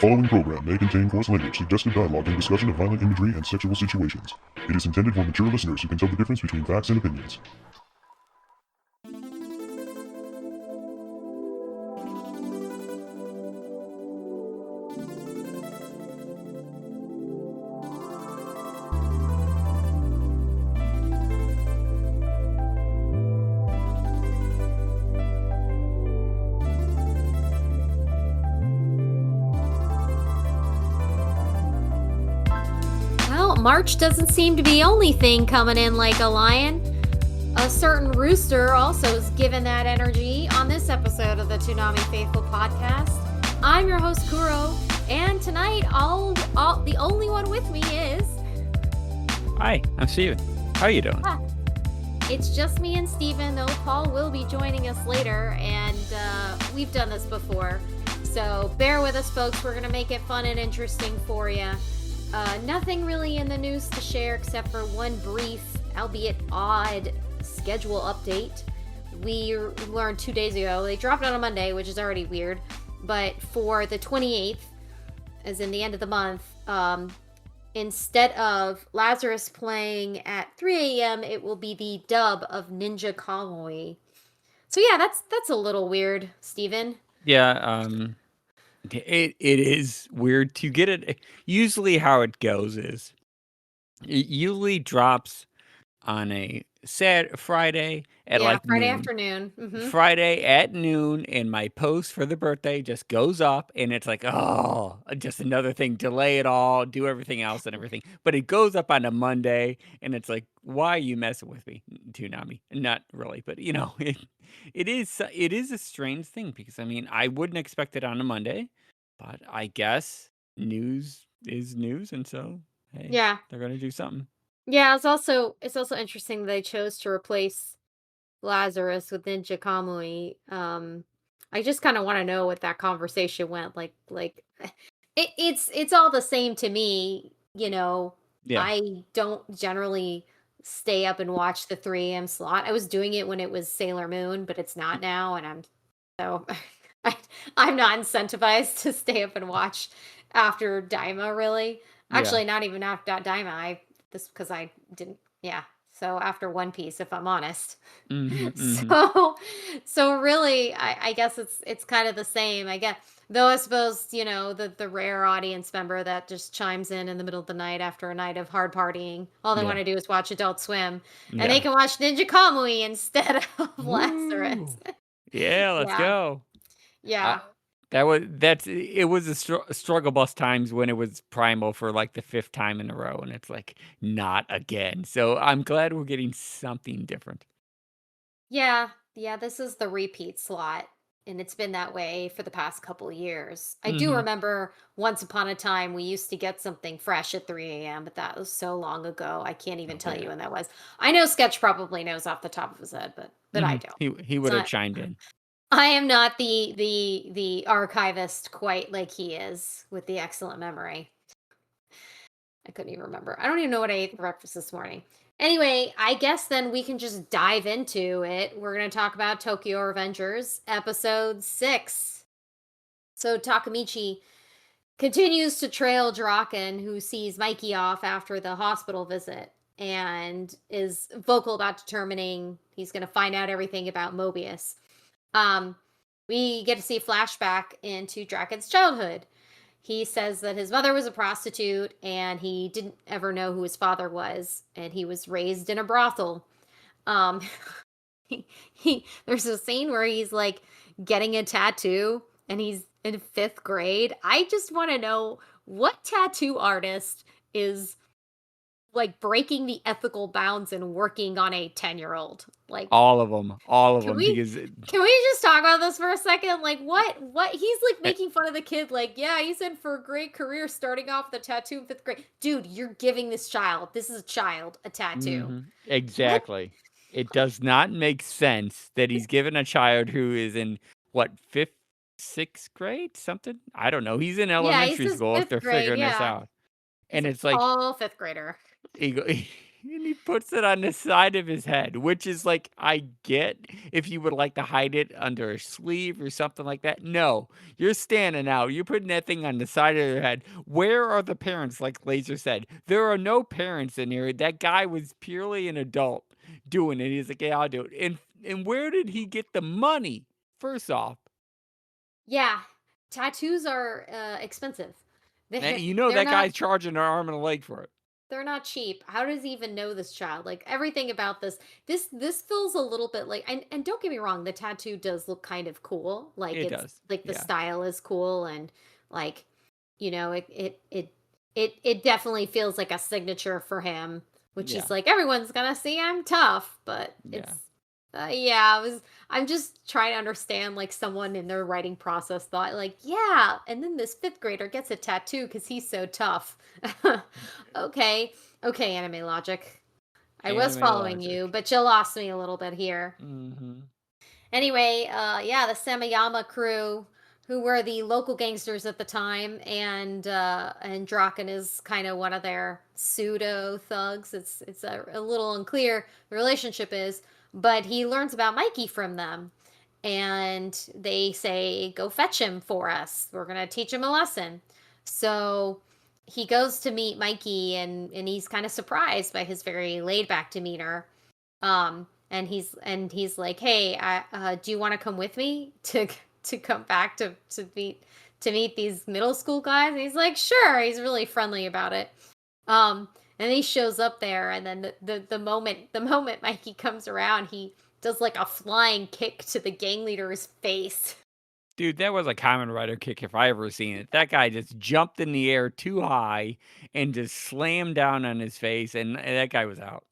following program may contain coarse language, suggestive dialogue, and discussion of violent imagery and sexual situations. It is intended for mature listeners who can tell the difference between facts and opinions. March doesn't seem to be the only thing coming in like a lion. A certain rooster also is given that energy on this episode of the Toonami Faithful podcast. I'm your host, Kuro, and tonight the only one with me is... Hi, I'm Steven. How are you doing? It's just me and Steven, though Paul will be joining us later, and we've done this before. So bear with us, folks. We're going to make it fun and interesting for you. Nothing really in the news to share except for one brief, albeit odd, schedule update. We learned 2 days ago, they dropped it on a Monday, which is already weird, but for the 28th, as in the end of the month, instead of Lazarus playing at 3 a.m., it will be the dub of Ninja Kamui. So yeah, that's a little weird, Steven. Yeah, It is weird to get it. Usually how it goes is it usually drops on a Friday at Friday noon. afternoon. Mm-hmm. Friday at noon, and my post for the birthday just goes up, and it's like, oh, just another thing, delay it all, do everything else and everything. But it goes up on a Monday, and it's like, why are you messing with me, Toonami? Not really, but it is a strange thing because I wouldn't expect it on a Monday, but I guess news is news, and so hey, yeah, they're gonna do something. Yeah, it's also interesting they chose to replace Lazarus with Ninja Kamui. I just kind of want to know what that conversation went like. It's all the same to me, Yeah. I don't generally stay up and watch the 3 a.m. slot. I was doing it when it was Sailor Moon, but it's not now, and I'm not incentivized to stay up and watch after Daima, really. Actually, not even after Daima. Because I didn't, so after One Piece, if I'm honest. So really, I guess it's kind of the same, I guess. Though I suppose, the rare audience member that just chimes in the middle of the night after a night of hard partying, all they want to do is watch Adult Swim, and they can watch Ninja Kamui instead of Lazarus. Yeah, let's go. Yeah. It was a struggle bus times when it was Primal for like the 5th time in a row, and it's like, not again. So I'm glad we're getting something different. Yeah, this is the repeat slot, and it's been that way for the past couple years. I do remember once upon a time we used to get something fresh at 3 a.m., but that was so long ago. I can't even tell you when that was. I know Sketch probably knows off the top of his head, but I don't. He would have chimed in. I am not the archivist quite like he is with the excellent memory. I couldn't even remember. I don't even know what I ate for breakfast this morning. Anyway, I guess then we can just dive into it. We're going to talk about Tokyo Revengers, episode 6. So Takamichi continues to trail Draken, who sees Mikey off after the hospital visit, and is vocal about determining he's going to find out everything about Mobius. We get to see a flashback into Draken's childhood. He says that his mother was a prostitute and he didn't ever know who his father was, and he was raised in a brothel. There's a scene where he's like getting a tattoo and he's in 5th grade. I just want to know what tattoo artist is like breaking the ethical bounds and working on a 10-year-old. Like all of them. Can we just talk about this for a second? Like what he's like making fun of the kid, like, yeah, he's in for a great career starting off with a tattoo in 5th grade. Dude, you're giving this is a child, a tattoo. Exactly. What? It does not make sense that he's given a child who is in 5th, 6th grade, something? I don't know. He's in elementary school if they're figuring this out. And it's like all 5th grader. And he puts it on the side of his head, which is like, I get if you would like to hide it under a sleeve or something like that. No, you're standing out. You're putting that thing on the side of your head. Where are the parents? Like Laser said, there are no parents in here. That guy was purely an adult doing it. He's like, yeah, I'll do it. And where did he get the money? First off, Yeah, tattoos are expensive. you know They're that not guy's charging an arm and a leg for it. they're not cheap. How does he even know this child? Like everything about this feels a little bit like, and don't get me wrong, the tattoo does look kind of cool. Like It it's does. like the Yeah. style is cool, and like it definitely feels like a signature for him, which Yeah. is like everyone's gonna see I'm tough, but Yeah. it's yeah, I'm just trying to understand like someone in their writing process thought like, yeah, and then this fifth grader gets a tattoo because he's so tough. Okay. Okay, anime logic. I was Anime following you, logic. but you lost me a little bit here. Mm-hmm. Anyway, yeah, the Samayama crew, who were the local gangsters at the time, and Draken is kind of one of their pseudo thugs. It's a little unclear the relationship is, but he learns about Mikey from them, and they say, "Go fetch him for us. We're gonna teach him a lesson." So he goes to meet Mikey, and he's kind of surprised by his very laid back demeanor. And he's like, "Hey, do you want to come with me to come back to meet these middle school guys?" And he's like, "Sure." He's really friendly about it. And he shows up there, and then the moment Mikey comes around, he does like a flying kick to the gang leader's face. Dude, that was a Kamen Rider kick if I ever seen it. That guy just jumped in the air too high and just slammed down on his face, and that guy was out.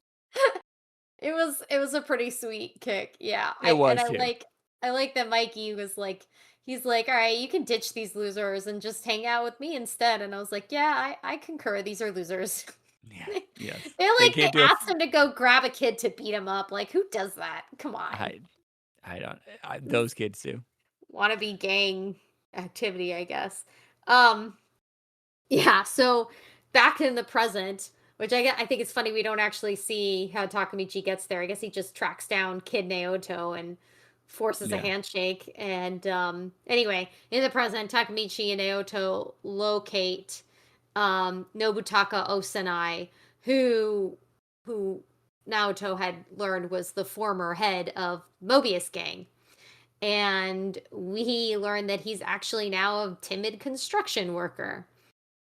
It was a pretty sweet kick. Yeah. It I and was I too. like I like that Mikey was like he's like, "All right, you can ditch these losers and just hang out with me instead." And I was like, "Yeah, I concur. These are losers." Yeah. they Yes. They they can't do a. asked him to go grab a kid to beat him up. Like, who does that? Come on. I I don't. Those kids do. Wannabe gang activity, I guess. Um Yeah, so back in the present, which I think it's funny we don't actually see how Takamichi gets there. I guess he just tracks down Kid Naoto and forces a Yeah. handshake. And anyway, in the present, Takamichi and Naoto locate Nobutaka Osanai, who Naoto had learned was the former head of Mobius Gang. And we learn that he's actually now a timid construction worker.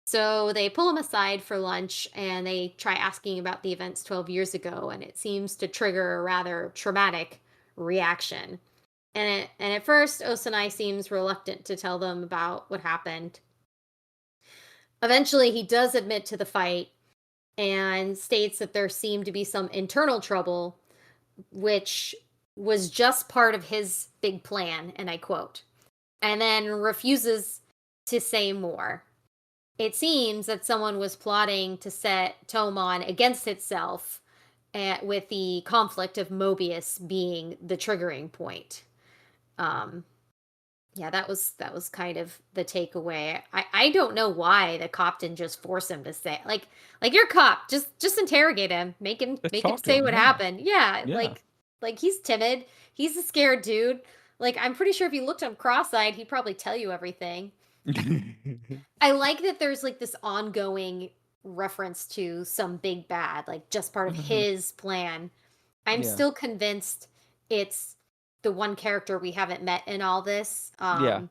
So they pull him aside for lunch and they try asking about the events 12 years ago, and it seems to trigger a rather traumatic reaction. And at first, Osanai seems reluctant to tell them about what happened. Eventually, he does admit to the fight and states that there seemed to be some internal trouble, which was just part of his big plan, and I quote, and then refuses to say more. It seems that someone was plotting to set Tomon against itself, with the conflict of Mobius being the triggering point. Um, yeah, that was kind of the takeaway. I don't know why the cop didn't just force him to say like you're a cop, just interrogate him, make him Let's make him talk to say him. what Yeah. happened. Yeah, Yeah. like he's timid, he's a scared dude. Like I'm pretty sure if you looked at him cross-eyed, he'd probably tell you everything. I like that there's like this ongoing reference to some big bad, like just part of Mhm. his plan. I'm Yeah. still convinced it's the one character we haven't met in all this. Yeah.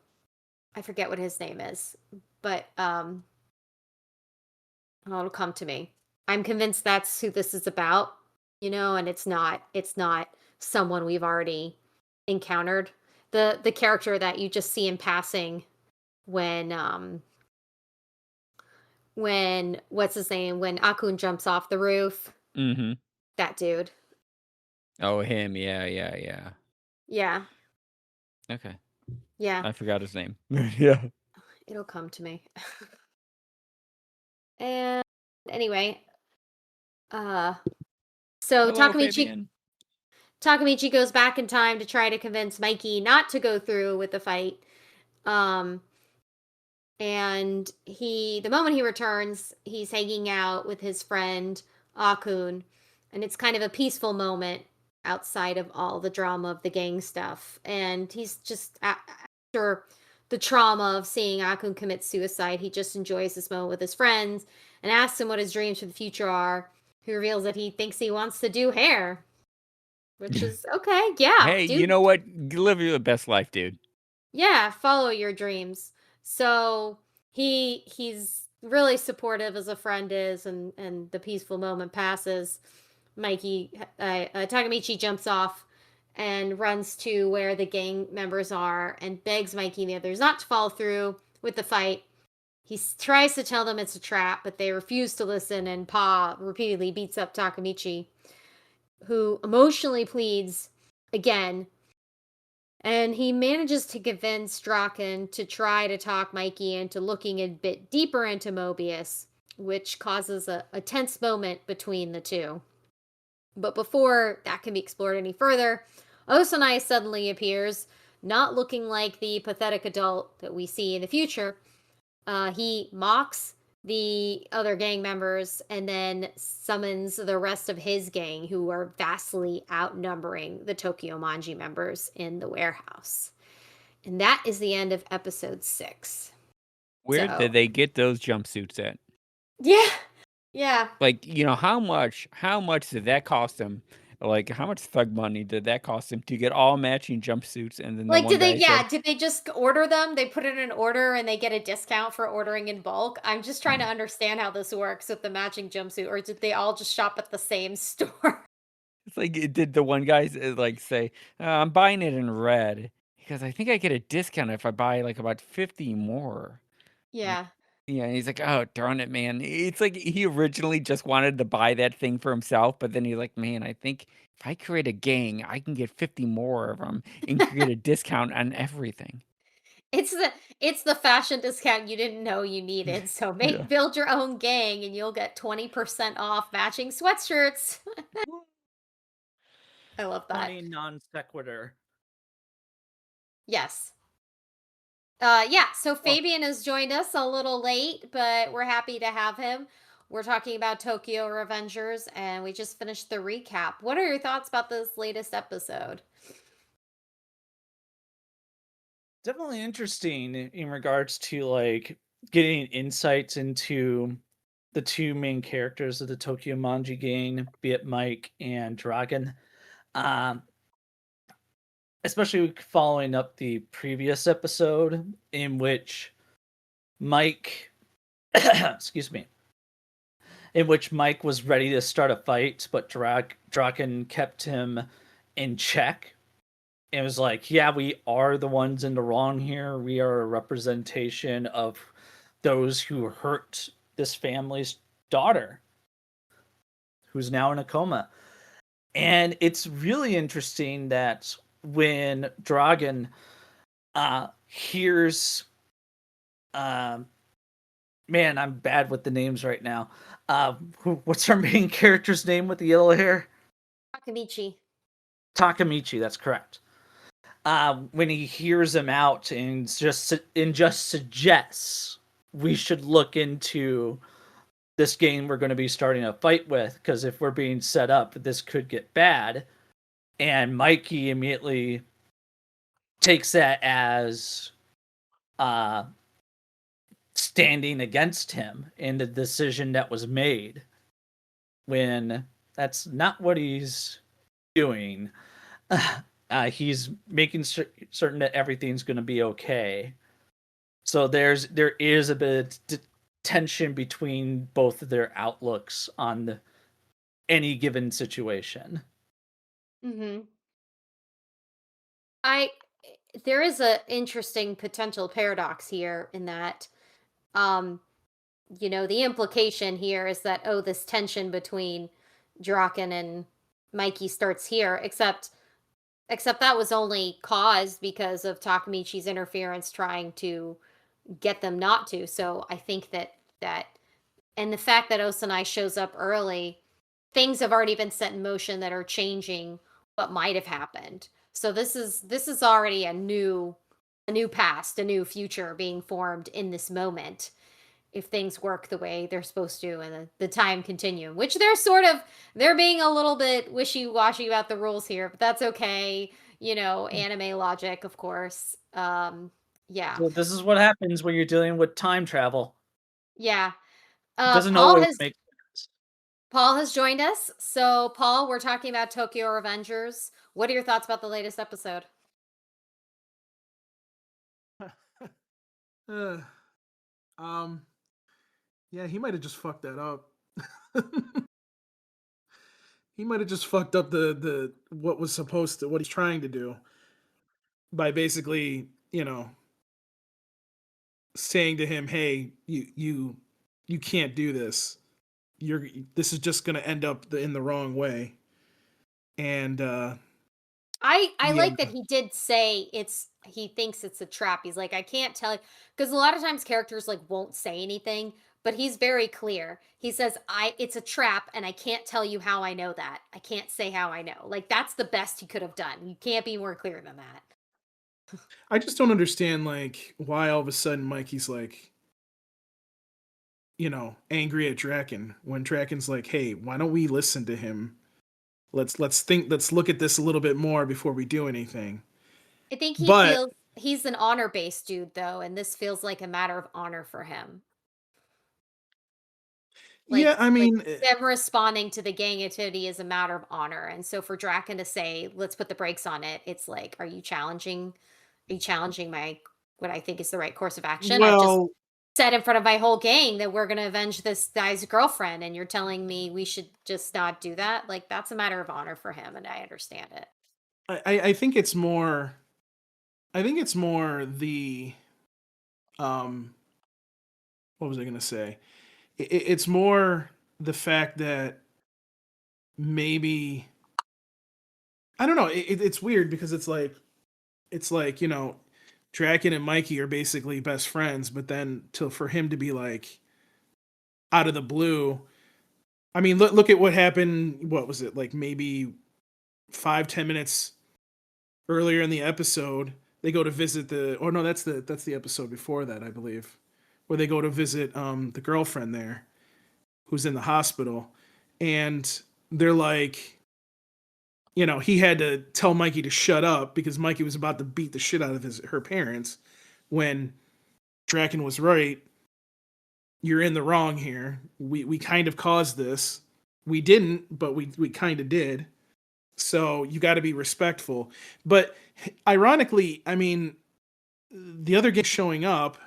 I forget what his name is, but oh, it'll come to me. I'm convinced that's who this is about, and it's not someone we've already encountered. The character that you just see in passing when what's his name, when Akun jumps off the roof, Mhm. that dude. Oh, him. Yeah. Yeah. Yeah. Yeah. Okay. Yeah. I forgot his name. Yeah. It'll come to me. And anyway, uh so Hello, Takamichi Fabian. Takamichi goes back in time to try to convince Mikey not to go through with the fight. Um and the moment he returns, he's hanging out with his friend Akun, And it's kind of a peaceful moment outside of all the drama of the gang stuff. And he's just after the trauma of seeing Akun commit suicide, he just enjoys this moment with his friends and asks him what his dreams for the future are. He reveals that he thinks he wants to do hair, which is okay. Yeah, Hey, dude. you know what? Live your best life, dude. Yeah, follow your dreams. So he's really supportive as a friend is, and the peaceful moment passes. Takamichi jumps off and runs to where the gang members are and begs Mikey and the others not to follow through with the fight. He tries to tell them it's a trap, but they refuse to listen, and Pa repeatedly beats up Takamichi, who emotionally pleads again. And he manages to convince Draken to try to talk Mikey into looking a bit deeper into Mobius, which causes a tense moment between the two. But before that can be explored any further, Osanai suddenly appears, not looking like the pathetic adult that we see in the future. He mocks the other gang members and then summons the rest of his gang, who are vastly outnumbering the Tokyo Manji members in the warehouse. And that is the end of episode 6. Where So, did they get those jumpsuits at? yeah. Yeah. Like, how much did that cost them? Like, how much thug money did that cost them to get all matching jumpsuits? And then the Like, one guy said, did they just order them? They put in an order and they get a discount for ordering in bulk? I'm just trying to understand how this works with the matching jumpsuit, or did they all just shop at the same store? it's like, did the one guy like say, I'm buying it in red because I think I get a discount if I buy like about 50 more. Yeah. Yeah, and he's like, "Oh, darn it, man." It's like he originally just wanted to buy that thing for himself, but then he's like, "Man, I think if I create a gang, I can get 50 more of them and get a discount on everything." It's the fashion discount you didn't know you needed. So Yeah. build your own gang and you'll get 20% off matching sweatshirts. I love that. Funny non sequitur. Yes. Yeah, so Well, Fabian has joined us a little late, but we're happy to have him. We're talking about Tokyo Revengers, and we just finished the recap. What are your thoughts about this latest episode? definitely interesting in regards to like getting insights into the two main characters of the Tokyo Manji gang, be it Mike and Dragon. Um, Especially following up the previous episode in which Mike, excuse me, in which Mike was ready to start a fight, but Draken kept him in check. It was like, yeah, we are the ones in the wrong here. We are a representation of those who hurt this family's daughter, who's now in a coma. And it's really interesting that when Dragon hears, man, I'm bad with the names right now. What's our main character's name with the yellow hair? Takamichi. Takamichi, that's correct. When he hears him out and just suggests we should look into this game we're going to be starting a fight with, because if we're being set up, this could get bad. And Mikey immediately takes that as standing against him in the decision that was made, when that's not what he's doing. He's making certain that everything's going to be okay. So there is a bit of tension between both of their outlooks on any given situation. Mm-hmm. There is a interesting potential paradox here in that, the implication here is that, oh, this tension between Draken and Mikey starts here, except that was only caused because of Takamichi's interference trying to get them not to. So I think that and the fact that Osanai shows up early, things have already been set in motion that are changing what might have happened. So this is already a new past, a new future being formed in this moment. if things work the way they're supposed to and the time continuum, which they're being a little bit wishy-washy about the rules here, but that's okay. Anime logic, of course. Yeah. So this is what happens when you're dealing with time travel. Yeah. It doesn't Paul always has make sense. Paul has joined us. So, Paul, we're talking about Tokyo Revengers. What are your thoughts about the latest episode? Uh, yeah, he might have just fucked that up. He might have just fucked up the what he's trying to do by basically, saying to him, "Hey, you can't do this. This is just going to end up in the wrong way." And I yeah, like that he did say he thinks it's a trap. He's like, I can't tell, because a lot of times characters like won't say anything, but he's very clear. He says, it's a trap and I can't tell you how I know that. I can't say how I know. Like that's the best he could have done. You can't be more clear than that. I just don't understand like why all of a sudden Mikey's like, angry at Draken when Draken's like, "Hey, why don't we listen to him? Let's look at this a little bit more before we do anything." I think he But feels he's an honor-based dude though, and this feels like a matter of honor for him. yeah, I Like mean, them responding to the gang activity is a matter of honor. And so for Draken to say, let's put the brakes on it, it's like, are you challenging my what I think is the right course of action? I've just well, said in front of my whole gang that we're gonna avenge this guy's girlfriend, and you're telling me we should just not do that? Like that's a matter of honor for him, and I understand it. I think it's more. I think it's more the um. What was I gonna say? It's more the fact that maybe I don't know. It's weird because it's like Draken and Mikey are basically best friends, but then for him to be like out of the blue. I mean, look at what happened. What was it like? Maybe 5-10 minutes earlier in the episode, they go to visit the. Oh no, that's the episode before that, I believe, where they go to visit the girlfriend there, who's in the hospital, and they're like, he had to tell Mikey to shut up because Mikey was about to beat the shit out of her parents, when Draken was right. You're in the wrong here. We kind of caused this. We didn't, but we kind of did. So you got to be respectful. But ironically, I mean, the other gang showing up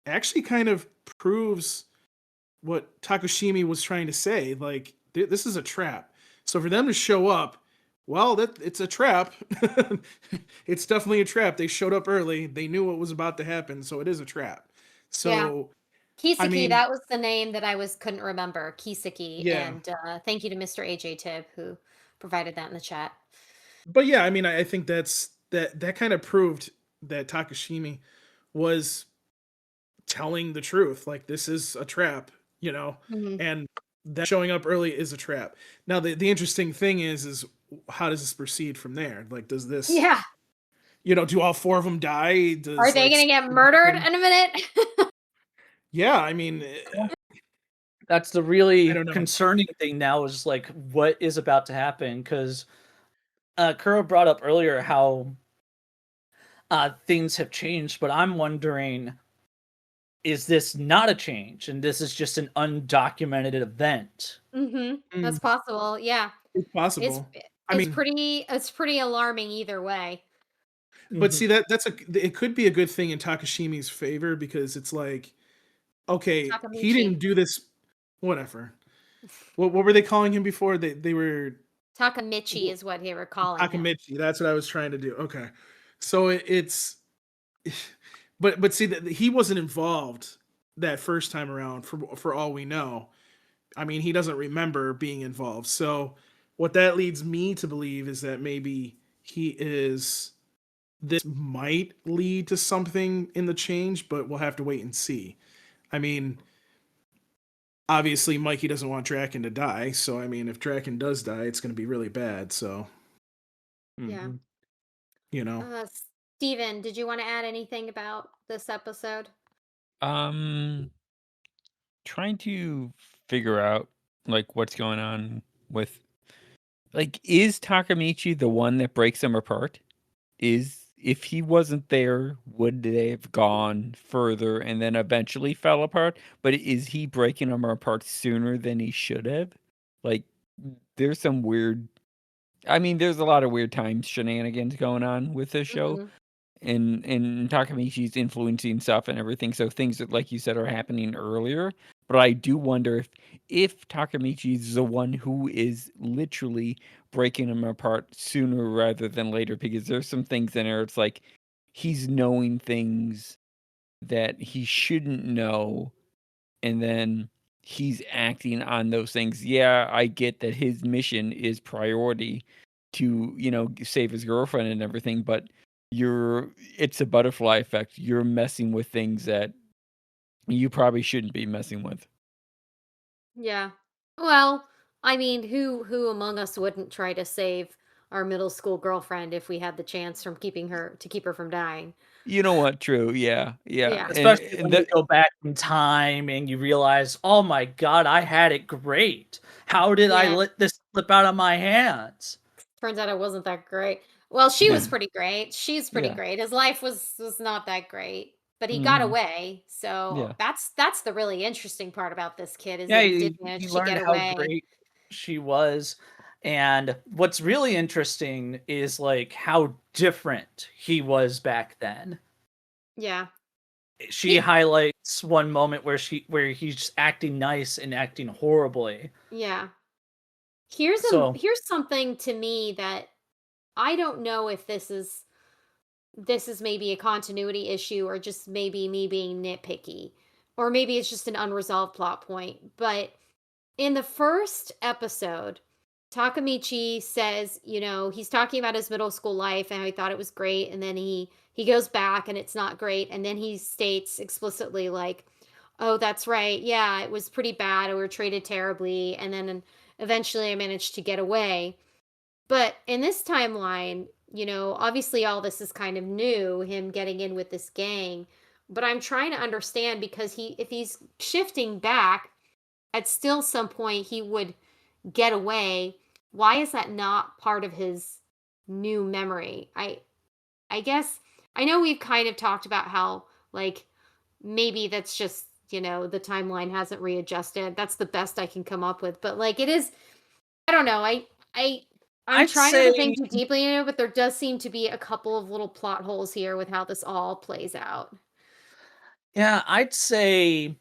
actually kind of proves what Takushimi was trying to say. Like this is a trap. So for them to show up, well, it's a trap. It's definitely a trap. They showed up early. They knew what was about to happen, so it is a trap. Yeah. So I Kiseki, mean, that was the name that I couldn't remember. Kiseki. yeah. And thank you to Mr. AJ Tibb who provided that in the chat. But yeah, I mean, I think that kind of proved that Takashimi was telling the truth. Like this is a trap, Mhm. and that showing up early is a trap. Now, the interesting thing is how does this proceed from there? Like, does this, Yeah. do all four of them die? Are Does they like going to get murdered in a minute? yeah, I mean, That's the I really don't know. concerning thing now is like what is about to happen because Kuro brought up earlier how things have changed, but I'm wondering, is this not a change and this is just an undocumented event? That's possible. Yeah. It's It's possible. I it's mean, pretty alarming either way. but Mhm. see it could be a good thing in Takashimi's favor because it's like, okay, he Takamichi. didn't do this. Whatever. What were they calling him before? They were Takamichi is what they were calling him. Takamichi. That's what I was trying to do. Okay, so it's, but see that he wasn't involved that first time around. For all we know, I mean, he doesn't remember being involved. So what that leads me to believe is that maybe he is. This might lead to something in the change, but we'll have to wait and see. I mean, obviously Mikey doesn't want Draken to die, so I mean if Draken does die, it's gonna be really bad. So, Yeah. Mhm. you know. Steven, did you want to add anything about this episode? Um, trying to figure out like what's going on with like is Takamichi the one that breaks them apart? If he wasn't there, would they have gone further and then eventually fell apart? But is he breaking them apart sooner than he should have? Like there's some weird there's a lot of weird time shenanigans going on with this show. Mhm. And Takamichi's influencing stuff and everything. So things that, like you said, are happening earlier. But I do wonder if Takamichi's the one who is literally breaking them apart sooner rather than later, because there's some things in there. It's like he's knowing things that he shouldn't know, and then he's acting on those things. Yeah, I get that his mission is priority to, save his girlfriend and everything, but it's a butterfly effect. You're messing with things that you probably shouldn't be messing with. Yeah. Well, I mean, who among us wouldn't try to save our middle school girlfriend if we had the chance from keeping her to keep her from dying? You know what? True. Yeah. Yeah. Especially And when you go back in time and you realize, oh my god, I had it great. How did I Yeah. let this slip out of my hands? Turns out it wasn't that great. Well, she was pretty great. She's pretty Yeah. great. His life was not that great, but he got Mhm. away. So Yeah. that's the really interesting part about this kid is Yeah, that he did you manage to learned get how away. great she was. And what's really interesting is like how different he was back then. Yeah. She He- highlights one moment where he's acting nice and acting horribly. Yeah. So Here's something to me that I don't know if this is maybe a continuity issue or just maybe me being nitpicky or maybe it's just an unresolved plot point, but in the first episode Takamichi says, he's talking about his middle school life and how he thought it was great, and then he goes back and it's not great, and then he states explicitly like, "Oh, that's right. Yeah, it was pretty bad. We were treated terribly, and then eventually I managed to get away." But in this timeline, obviously all this is kind of new, him getting in with this gang, but I'm trying to understand because if he's shifting back, at still some point he would get away. Why is that not part of his new memory? I guess I know we've kind of talked about how like maybe that's just, the timeline hasn't readjusted. That's the best I can come up with. But like it is I don't know. I'm I'd trying not to say think too deeply into it, but there does seem to be a couple of little plot holes here with how this all plays out. yeah, I'd say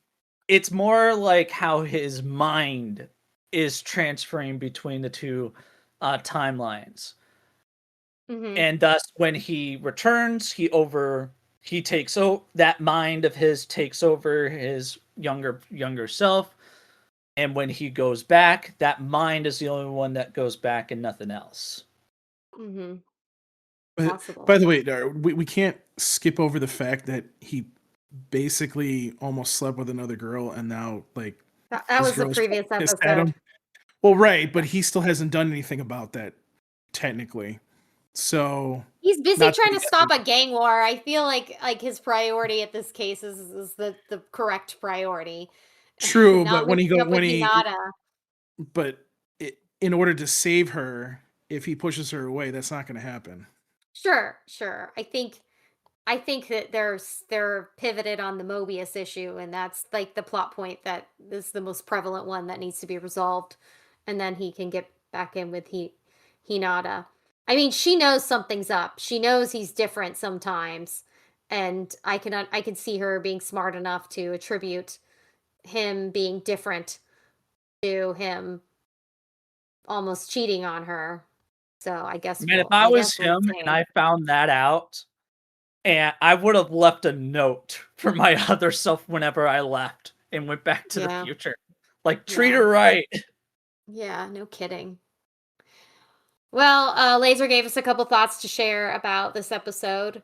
it's more like how his mind is transferring between the two timelines. Mm-hmm. And thus when he returns, he takes that mind of his takes over his younger self, and when he goes back, that mind is the only one that goes back and nothing else. Mm-hmm. But Possible. by the way, we can't skip over the fact that he basically almost slept with another girl, and now like That his was the girl's previous pissed at him. episode. Well, right, but he still hasn't done anything about that technically. So He's busy Not trying to to stop a gang war. I feel like his priority at this case is the correct priority. true, Not but when he mixing go up with when he Hinata. but in order to save her, if he pushes her away, that's not going to happen. Sure. I think that they're pivoted on the Mobius issue, and that's like the plot point that is the most prevalent one that needs to be resolved, and then he can get back in with Hinata. I mean, she knows something's up. She knows he's different sometimes, and I can see her being smart enough to attribute him being different to him almost cheating on her. So I guess Man, if I was we'll him and see. I found that out, and I would have left a note for my other self whenever I left and went back to the Yeah. future. Like, treat Yeah. her right. Yeah, no kidding. Well, Laser gave us a couple thoughts to share about this episode.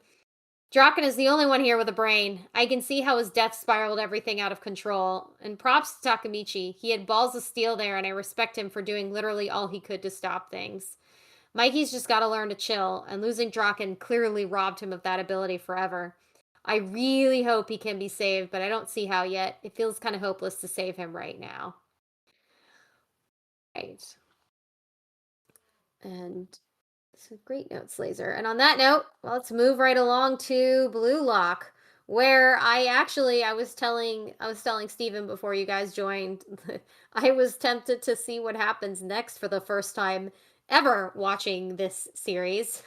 Draken is the only one here with a brain. I can see how his death spiraled everything out of control. And props to Takamichi. He had balls of steel there, and I respect him for doing literally all he could to stop things. Mikey's just got to learn to chill, and losing Draken clearly robbed him of that ability forever. I really hope he can be saved, but I don't see how yet. It feels kind of hopeless to save him right now. Right. And so great notes, Laser. And on that note, let's move right along to Blue Lock, where I was telling Steven before you guys joined, I was tempted to see what happens next for the first time ever watching this series.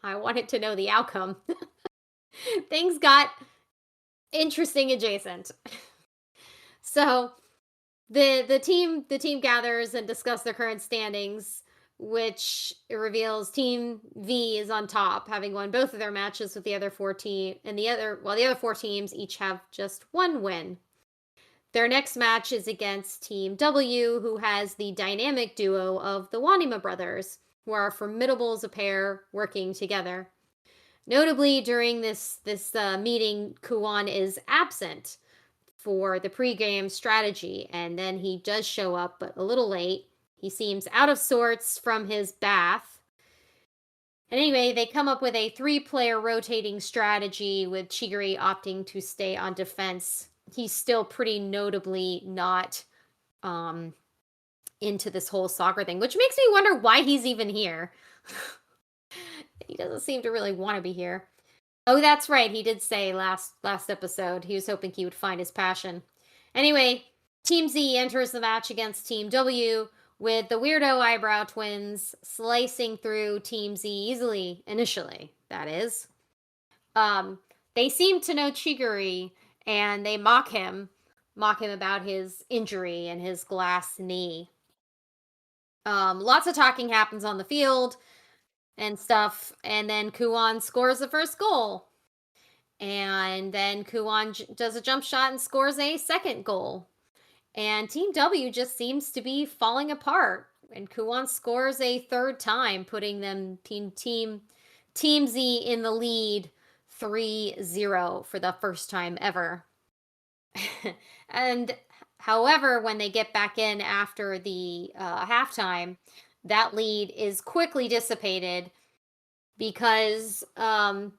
I wanted to know the outcome. Things got interesting adjacent. So the team gathers and discuss their current standings, which reveals Team V is on top, having won both of their matches with the other four teams, and the other four teams each have just one win. Their next match is against Team W, who has the dynamic duo of the Wanima brothers, who are formidable as a pair working together. Notably, during this meeting, Kuwan is absent for the pregame strategy, and then he does show up, but a little late. He seems out of sorts from his bath. And anyway, they come up with a 3-player rotating strategy with Chigiri opting to stay on defense. He's still pretty notably not into this whole soccer thing, which makes me wonder why he's even here. He doesn't seem to really want to be here. Oh, that's right. He did say last episode he was hoping he would find his passion. Anyway, Team Z enters the match against Team W, with the weirdo eyebrow twins slicing through Team Z easily, initially, that is. They seem to know Chigiri, and they mock him about his injury and his glass knee. Lots of talking happens on the field and stuff, and then Kuwan scores the first goal. And then Kuwan does a jump shot and scores a second goal. And Team W just seems to be falling apart. And Kuwan scores a third time, putting them Team Z in the lead 3-0 for the first time ever. And however, when they get back in after the halftime, that lead is quickly dissipated because suddenly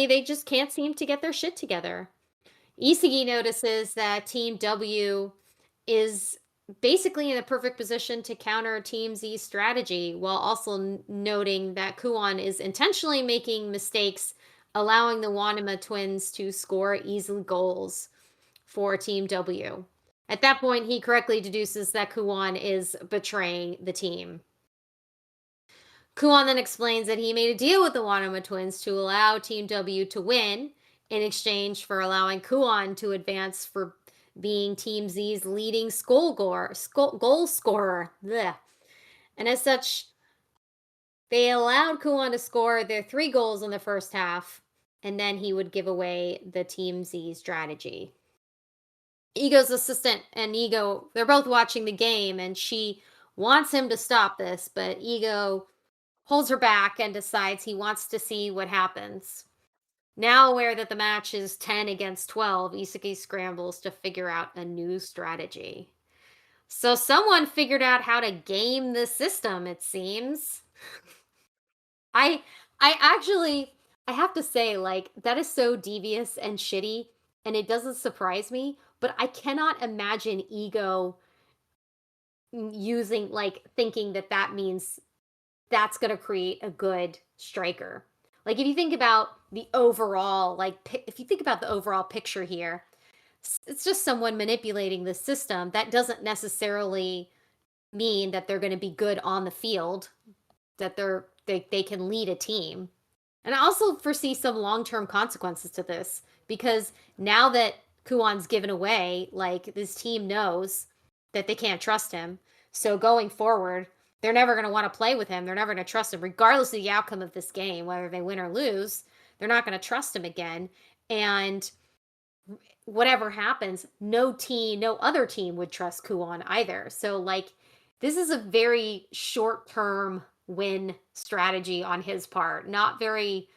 they just can't seem to get their shit together. Isagi notices that Team W is basically in a perfect position to counter Team Z's strategy, while also noting that Kuwan is intentionally making mistakes, allowing the Wanima twins to score easy goals for Team W. At that point, he correctly deduces that Kuwan is betraying the team. Kuwan then explains that he made a deal with the Wanima twins to allow Team W to win in exchange for allowing Kuwan to advance for being Team Z's leading goal scorer. Blech. And as such, they allowed Kuwan to score their 3 goals in the first half, and then he would give away the Team Z strategy. Ego's assistant and Ego, they're both watching the game, and she wants him to stop this, but Ego holds her back and decides he wants to see what happens. Now aware that the match is 10 against 12, Isagi scrambles to figure out a new strategy. So someone figured out how to game the system, it seems. I have to say, like, that is so devious and shitty, and it doesn't surprise me, but I cannot imagine Ego thinking that means that's going to create a good striker. Like, if you think about the overall, picture here, it's just someone manipulating the system. That doesn't necessarily mean that they're going to be good on the field, that they can lead a team. And I also foresee some long-term consequences to this, because now that Kuwan's given away, like, this team knows that they can't trust him. So going forward, they're never going to want to play with him. They're never going to trust him, regardless of the outcome of this game, whether they win or lose. They're not going to trust him again. And whatever happens, no other team would trust Kuwan either. So, like, this is a very short-term win strategy on his part. Not very...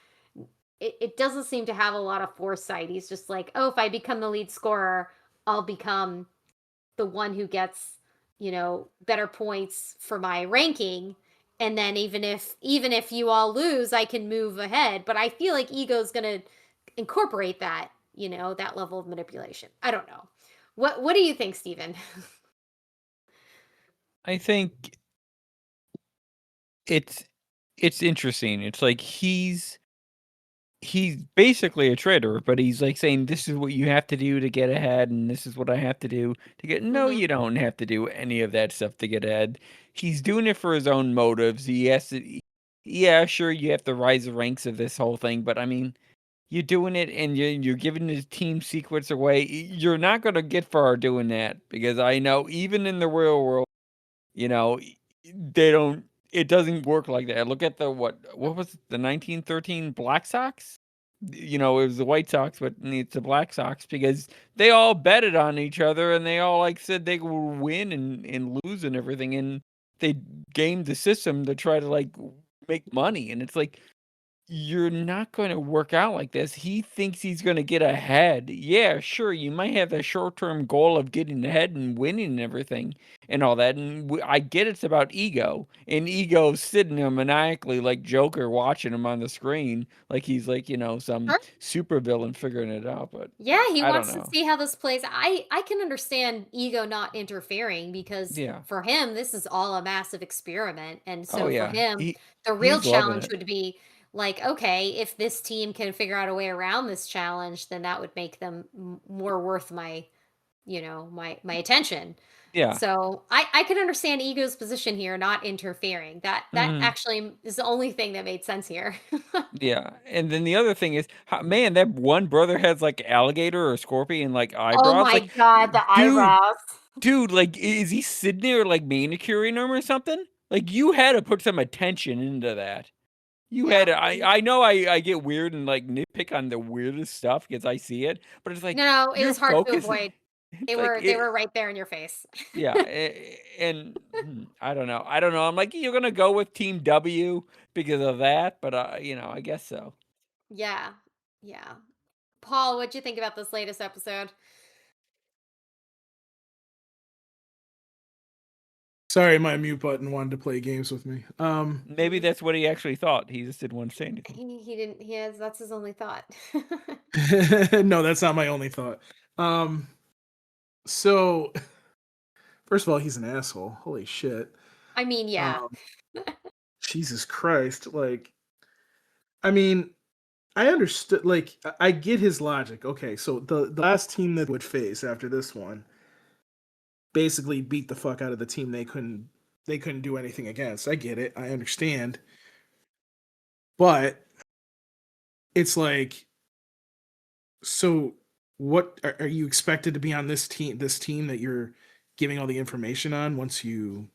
It doesn't seem to have a lot of foresight. He's just like, oh, if I become the lead scorer, I'll become the one who gets, better points for my ranking. And then even if you all lose, I can move ahead. But I feel like Ego's going to incorporate that, that level of manipulation. I don't know. What do you think, Steven? I think it's interesting. It's like he's basically a traitor, but he's like saying this is what you have to do to get ahead, and this is what I have to do to get. No, Mhm. you don't have to do any of that stuff to get ahead. He's doing it for his own motives. He has to. Yeah, sure, you have to rise the ranks of this whole thing, but I mean, you're doing it and you're giving the team secrets away. You're not gonna get far doing that because I know even in the real world, you know, they don't. It doesn't work like that. Look at the what was it, the 1913 Black Sox? It was the White Sox, but it's the Black Sox because they all betted on each other and they all like said they would win and lose and everything, and they gamed the system to try to like make money, and it's like you're not going to work out like this. He thinks he's going to get ahead. Yeah, sure. You might have a short term goal of getting ahead and winning and everything and all that. And I get it's about ego. And ego sitting there maniacally like Joker watching him on the screen. Like he's like, some Sure. super villain figuring it out. But Yeah, he I don't wants to know. see how this plays. I can understand ego not interfering because Yeah. for him this is all a massive experiment, and Oh, so for yeah. him the real He's loving challenge it. would be like, okay, if this team can figure out a way around this challenge, then that would make them more worth my, my attention. Yeah. So I can understand ego's position here, not interfering. That Mhm. actually is the only thing that made sense here. Yeah, and then the other thing is, man, that one brother has like alligator or scorpion like Oh eyebrows. my Like, god, the dude, eyebrows. like, is he sitting there like manicuring them or something? Like, you had to put some attention into that. You had Yeah. to. I know I get weird and like nitpick on the weirdest stuff because I see it, but it's like No, it your was hard to focus. avoid. It's They like were they were right there in your face. yeah, and I don't know. I don't know. I'm like, you're gonna go with Team W because of that, but I guess so. Yeah. Yeah. Paul, what'd you think about this latest episode? Sorry, my mute button wanted to play games with me. Maybe that's what he actually thought. He just didn't want to say anything. He didn't he has that's his only thought. No, that's not my only thought. Um, so first of all, he's an asshole. Holy shit. I mean, yeah. Um, Jesus Christ. Like, I mean, I understood. Like, I get his logic. Okay, so the last team that would face after this one basically beat the fuck out of the team they couldn't do anything against. I get it. I understand. But it's like, so what are you expected to be on this team that you're giving all the information on once you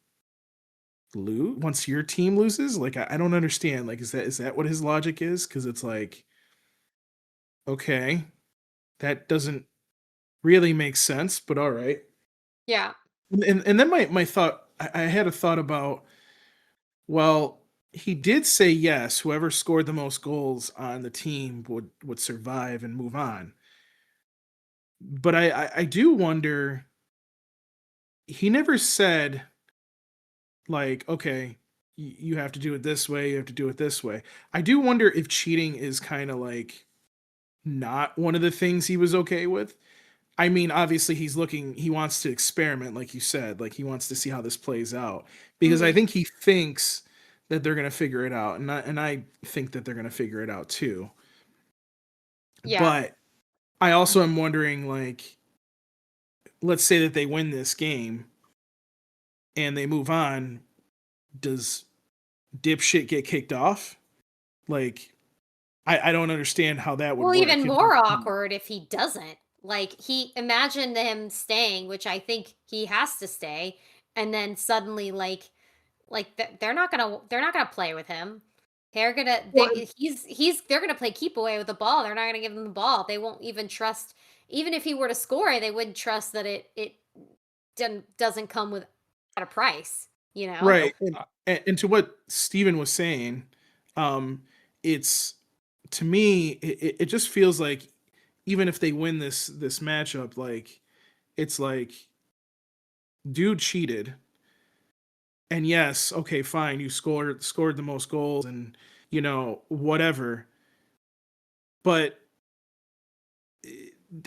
lose once your team loses? Like, I don't understand. Like, is that what his logic is? Because it's like, okay, that doesn't really make sense, but all right. Yeah. And then my thought, I had a thought about, well, he did say yes, whoever scored the most goals on the team would survive and move on. But I do wonder, he never said, like, okay, you have to do it this way, you have to do it this way. I do wonder if cheating is kind of like not one of the things he was okay with. I mean, obviously he wants to experiment, like you said, like he wants to see how this plays out because I Mhm. think he thinks that they're going to figure it out, and I think that they're going to figure it out too. Yeah. But I also am wondering, like, let's say that they win this game and they move on, does dipshit get kicked off? Like, I don't understand how that would Well, work. even more awkward if he doesn't. Like he imagined him staying, which I think he has to stay, and then suddenly they're not gonna play with him. They're gonna Well, they're gonna play keep away with the ball. They're not gonna give him the ball. They won't even trust, even if he were to score, they wouldn't trust that it doesn't come with at a price, you know? right. Nope. And to what Steven was saying, it's, to me, it just feels like even if they win this matchup, like, it's like, dude cheated. And yes, okay, fine, you scored the most goals and whatever. But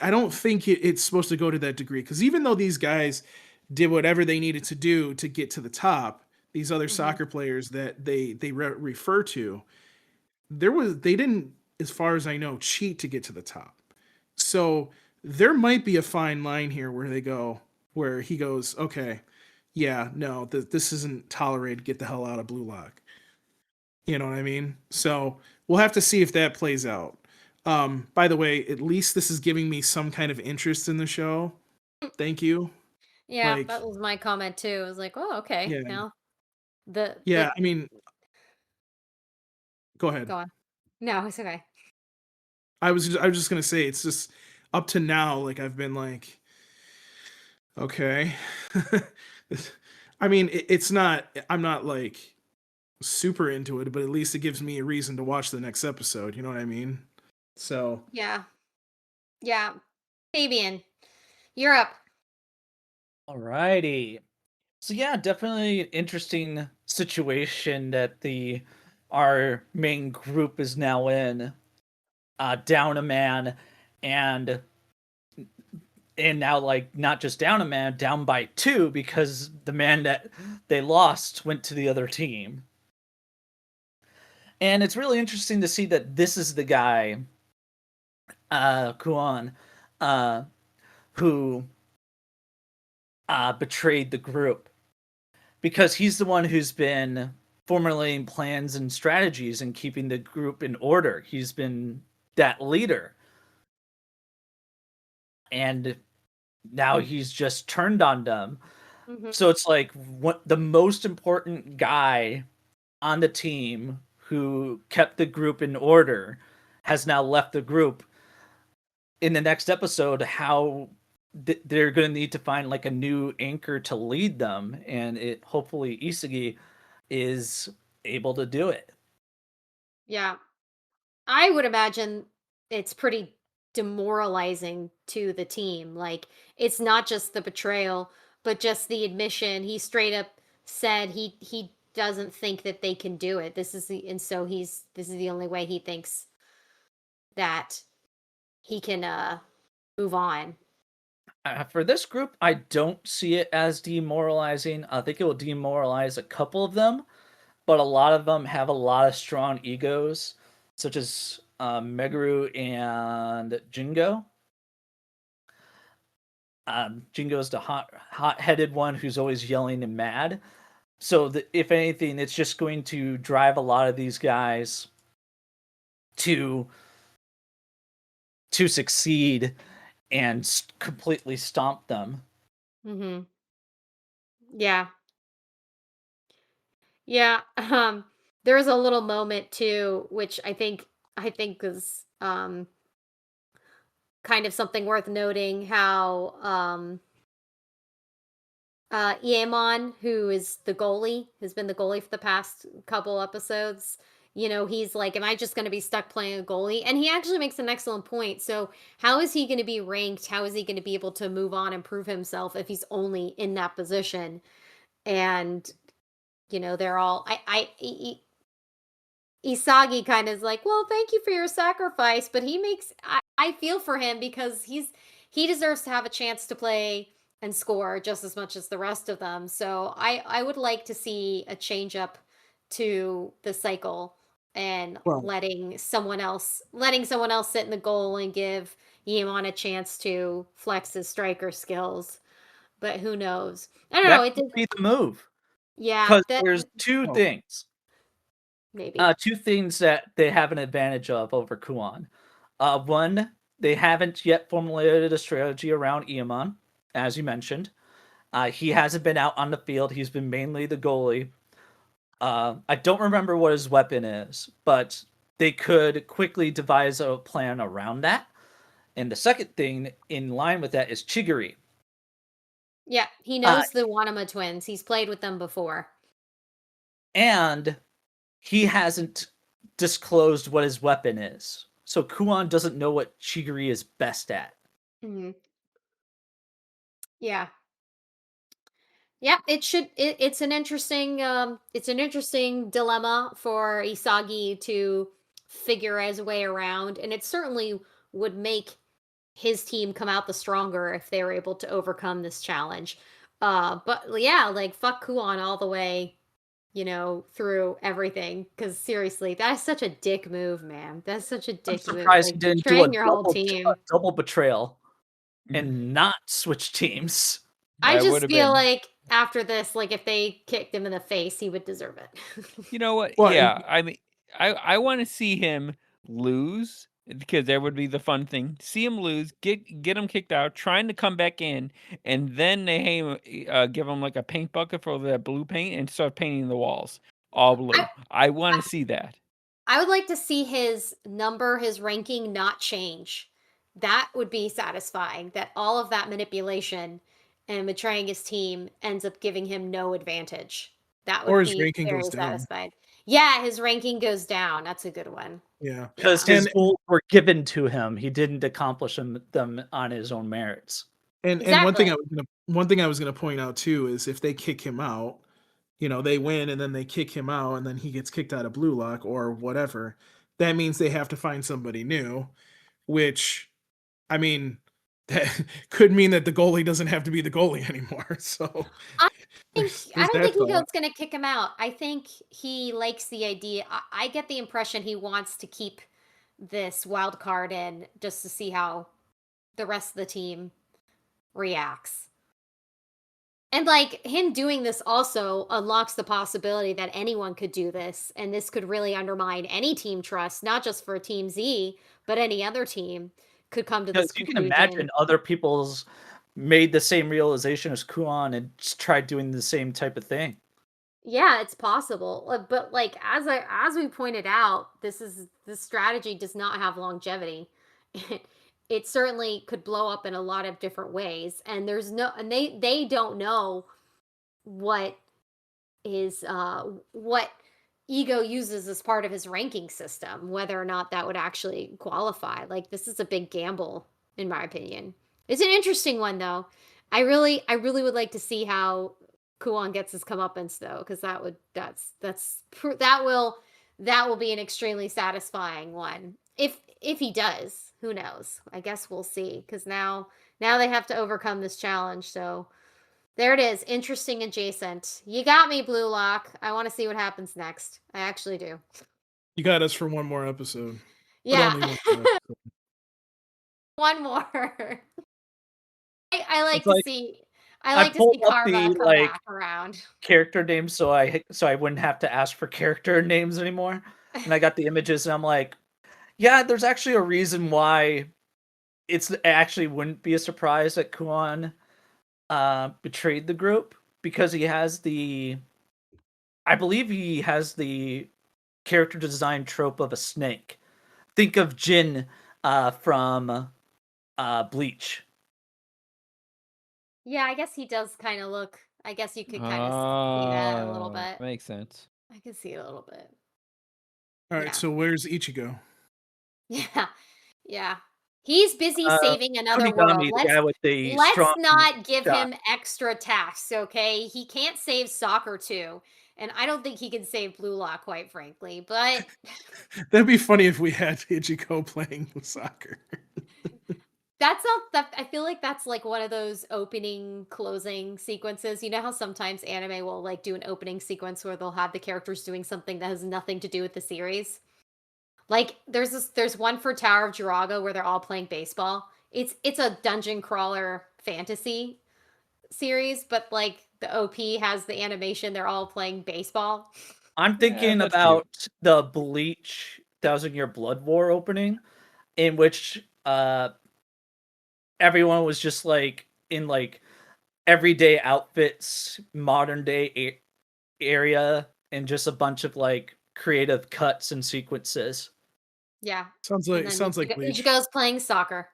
I don't think it's supposed to go to that degree, because even though these guys did whatever they needed to do to get to the top, these other soccer players that they refer to, they didn't, as far as I know, cheat to get to the top. So there might be a fine line here where he goes, okay, yeah, no, this isn't tolerated. Get the hell out of Blue Lock. You know what I mean? So we'll have to see if that plays out. By the way, at least this is giving me some kind of interest in the show. Thank you. Yeah, Like, that was my comment too. I was like, oh, okay. yeah, Now yeah. I mean, go ahead. go on. No, it's okay. I was just gonna say, it's just up to now. Like, I've been like, okay. I mean, it's not. I'm not like super into it, but at least it gives me a reason to watch the next episode. You know what I mean? So Yeah. Yeah. Fabian, you're up. Alrighty. So yeah, definitely an interesting situation that our main group is now in. Down a man, and now, like, not just down a man, down by 2, because the man that they lost went to the other team. And it's really interesting to see that this is the guy, Kuan, who betrayed the group, because he's the one who's been formulating plans and strategies and keeping the group in order. He's been that leader. And now he's just turned on them. So it's like, what the most important guy on the team who kept the group in order has now left the group. In the next episode, how they're going to need to find like a new anchor to lead them, and hopefully Isagi is able to do it. Yeah. I would imagine it's pretty demoralizing to the team. Like, it's not just the betrayal, but just the admission. He straight up said he doesn't think that they can do it. This is the only way he thinks that he can move on. For this group, I don't see it as demoralizing. I think it will demoralize a couple of them, but a lot of them have a lot of strong egos, such as Meguru and Jingo. Jingo's the hot-headed one who's always yelling and mad. So if anything, it's just going to drive a lot of these guys to succeed and completely stomp them. Yeah. Yeah. There's a little moment too, which I think is kind of something worth noting, how Iemon, who is the goalie, has been the goalie for the past couple episodes. He's like, am I just going to be stuck playing a goalie? And he actually makes an excellent point. So how is he going to be ranked? How is he going to be able to move on and prove himself if he's only in that position? And, they're all, Isagi kind of is like, well, thank you for your sacrifice. But I feel for him, because he deserves to have a chance to play and score just as much as the rest of them. So I would like to see a change up to the cycle, and letting someone else sit in the goal and give Yamon a chance to flex his striker skills. But who knows? I don't know. It could be the move. Yeah, Because there's two things. Maybe. Two things that they have an advantage of over Kuan. One, they haven't yet formulated a strategy around Iemon, as you mentioned. He hasn't been out on the field. He's been mainly the goalie. I don't remember what his weapon is, but they could quickly devise a plan around that. And the second thing in line with that is Chigiri. Yeah, he knows the Wanama twins. He's played with them before. And he hasn't disclosed what his weapon is. So Kuan doesn't know what Chigiri is best at. Yeah. Yeah, it's an interesting dilemma for Isagi to figure his way around, and it certainly would make his team come out the stronger if they were able to overcome this challenge. But yeah, like fuck Kuon all the way, through everything. Because seriously, that's such a dick move, man. That's such a I'm dick move. surprised he Like didn't do a betraying your whole team. double betrayal and not switch teams. I That just would've feel been- like after this, like if they kicked him in the face, he would deserve it. You know what? Well, Yeah, I mean, I want to see him lose because that would be the fun thing. See him lose, get him kicked out, trying to come back in, and then they give him like a paint bucket for that blue paint and start painting the walls all blue. I want to see that. I would like to see his ranking not change. That would be satisfying. That all of that manipulation and betraying his team ends up giving him no advantage. That would Or his be ranking very goes down. satisfied. Yeah, his ranking goes down. That's a good one. Yeah. Because Yeah. his goals were given to him. He didn't accomplish them on his own merits. And Exactly. one thing I was gonna point out too is if they kick him out, they win and then they kick him out and then he gets kicked out of Blue Lock or whatever, that means they have to find somebody new, which I mean that could mean that the goalie doesn't have to be the goalie anymore. So I there's don't that think thought. Ego's going to kick him out. I think he likes the idea. I get the impression he wants to keep this wild card in just to see how the rest of the team reacts. And like him doing this also unlocks the possibility that anyone could do this, and this could really undermine any team trust, not just for Team Z, but any other team could come to this Because you can conclusion. imagine other people's made the same realization as Kuon and just tried doing the same type of thing. Yeah, it's possible. But like as we pointed out, this strategy does not have longevity. It certainly could blow up in a lot of different ways, and they don't know what is what Ego uses as part of his ranking system, whether or not that would actually qualify. Like this is a big gamble in my opinion. It's an interesting one though. I really would like to see how Kuon gets his comeuppance though, because that will be an extremely satisfying one. If he does, who knows? I guess we'll see. Because now they have to overcome this challenge. So there it is. Interesting adjacent. You got me, Blue Lock. I want to see what happens next. I actually do. You got us for one more episode. But Yeah. only one more episode. One more. I like It's to like, see. I I like to pulled see up Karma the, come like, back around. character names so I wouldn't have to ask for character names anymore. And I got the images and I'm like, yeah, there's actually a reason why it actually wouldn't be a surprise that Kuon betrayed the group, because I believe he has the character design trope of a snake. Think of Jin from Bleach. Yeah, I guess he does kind of look. I guess you could kind of see that a little bit. Makes sense. I can see it a little bit. All right, Yeah. so where's Ichigo? Yeah, yeah. He's busy saving another Kunigami, world. the guy with the Let's strong not give shot. him extra tasks, okay? He can't save soccer too, and I don't think he can save Blue Lock, quite frankly. But That'd be funny if we had Ichigo playing soccer. that's not that. I feel like that's like one of those opening closing sequences. You know how sometimes anime will like do an opening sequence where they'll have the characters doing something that has nothing to do with the series. Like there's one for Tower of Jiraga where they're all playing baseball. It's a dungeon crawler fantasy series, but like the OP has the animation, they're all playing baseball. I'm thinking that's about the Bleach 1000-Year Blood War opening, in which everyone was just like in like everyday outfits, modern day area, and just a bunch of like creative cuts and sequences. Yeah. Sounds And like then sounds like Bleach. Ichigo's playing soccer.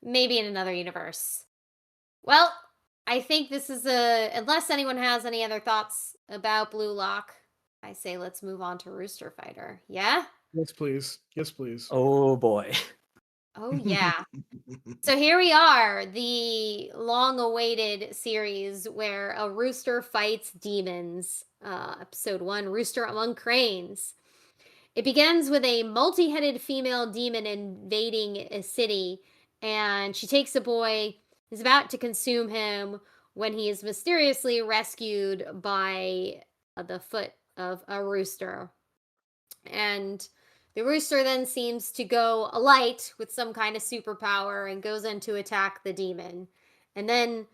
Maybe in another universe. Well, I think this is unless anyone has any other thoughts about Blue Lock, I say let's move on to Rooster Fighter. Yeah? Yes, please. Yes, please. Oh boy. Oh yeah. So here we are, the long-awaited series where a rooster fights demons. Episode 1, Rooster Among Cranes. It begins with a multi-headed female demon invading a city, and she takes a boy who's about to consume him when he is mysteriously rescued by the foot of a rooster. And the rooster then seems to go alight with some kind of superpower and goes in to attack the demon. And then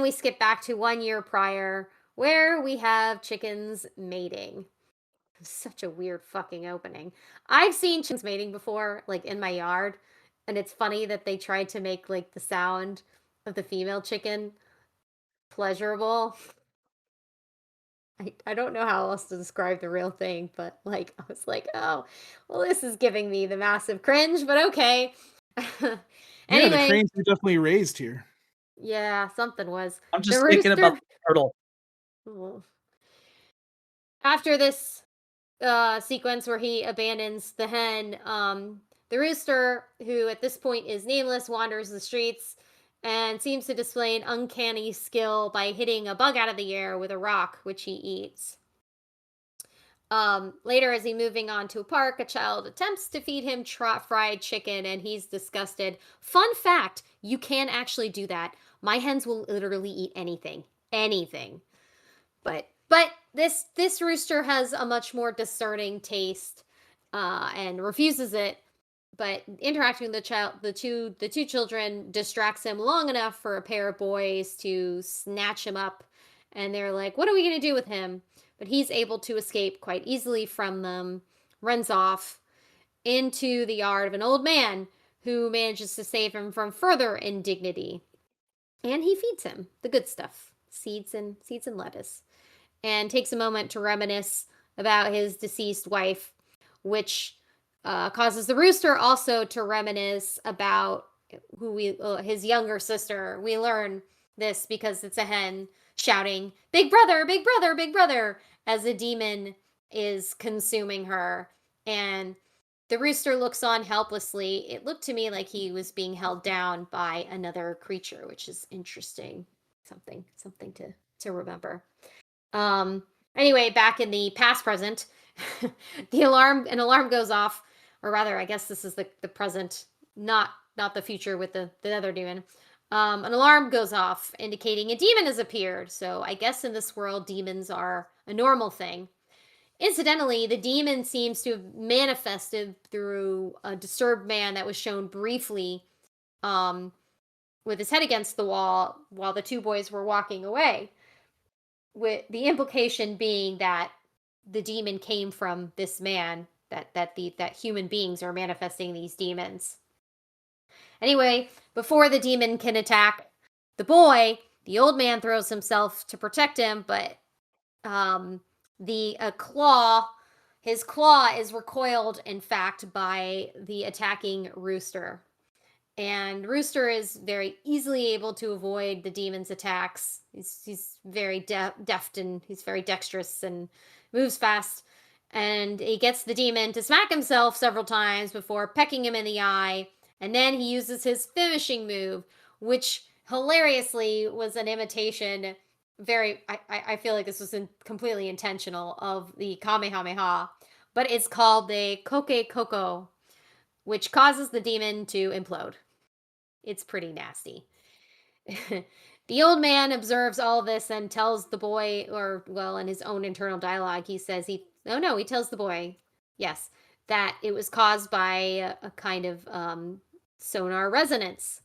we skip back to 1 year prior, where we have chickens mating. Such a weird fucking opening. I've seen chickens mating before, like in my yard, and it's funny that they tried to make like the sound of the female chicken pleasurable. I don't know how else to describe the real thing, but like I was like, oh, well, this is giving me the massive cringe, but okay. Yeah, the Anyway, cranes were definitely raised here. yeah, something was. I'm The just thinking about rooster. the turtle. Oh. After this sequence where he abandons the hen, the rooster, who at this point is nameless, wanders the streets and seems to display an uncanny skill by hitting a bug out of the air with a rock, which he eats. Later, as he's moving on to a park, a child attempts to feed him fried chicken, and he's disgusted. Fun fact: you can actually do that. My hens will literally eat anything, anything. But this rooster has a much more discerning taste, and refuses it. But interacting with the two children distracts him long enough for a pair of boys to snatch him up, and they're like, "What are we gonna do with him?" But he's able to escape quite easily from them, runs off into the yard of an old man who manages to save him from further indignity. And he feeds him the good stuff, seeds and lettuce, and takes a moment to reminisce about his deceased wife, which causes the rooster also to reminisce about his younger sister. We learn this because it's a hen shouting, "Big brother, big brother, big brother," as a demon is consuming her. And the rooster looks on helplessly. It looked to me like he was being held down by another creature, which is interesting. Something to remember. Anyway, back in the past present, an alarm goes off, or rather, I guess this is the present, not the future with the other demon. An alarm goes off indicating a demon has appeared. So I guess in this world, demons are a normal thing. Incidentally, the demon seems to have manifested through a disturbed man that was shown briefly, with his head against the wall while the two boys were walking away, with the implication being that the demon came from this man, that human beings are manifesting these demons. Anyway, before the demon can attack the boy, the old man throws himself to protect him, but his claw is recoiled, in fact, by the attacking rooster. And Rooster is very easily able to avoid the demon's attacks. He's very deft, and he's very dexterous and moves fast. And he gets the demon to smack himself several times before pecking him in the eye. And then he uses his finishing move, which hilariously was an imitation. I feel like this was completely intentional, of the Kamehameha, but it's called the Koke Koko, which causes the demon to implode. It's pretty nasty. The old man observes all this and tells the boy, or, well, in his own internal dialogue, he says he tells the boy, yes, that it was caused by a kind of sonar resonance,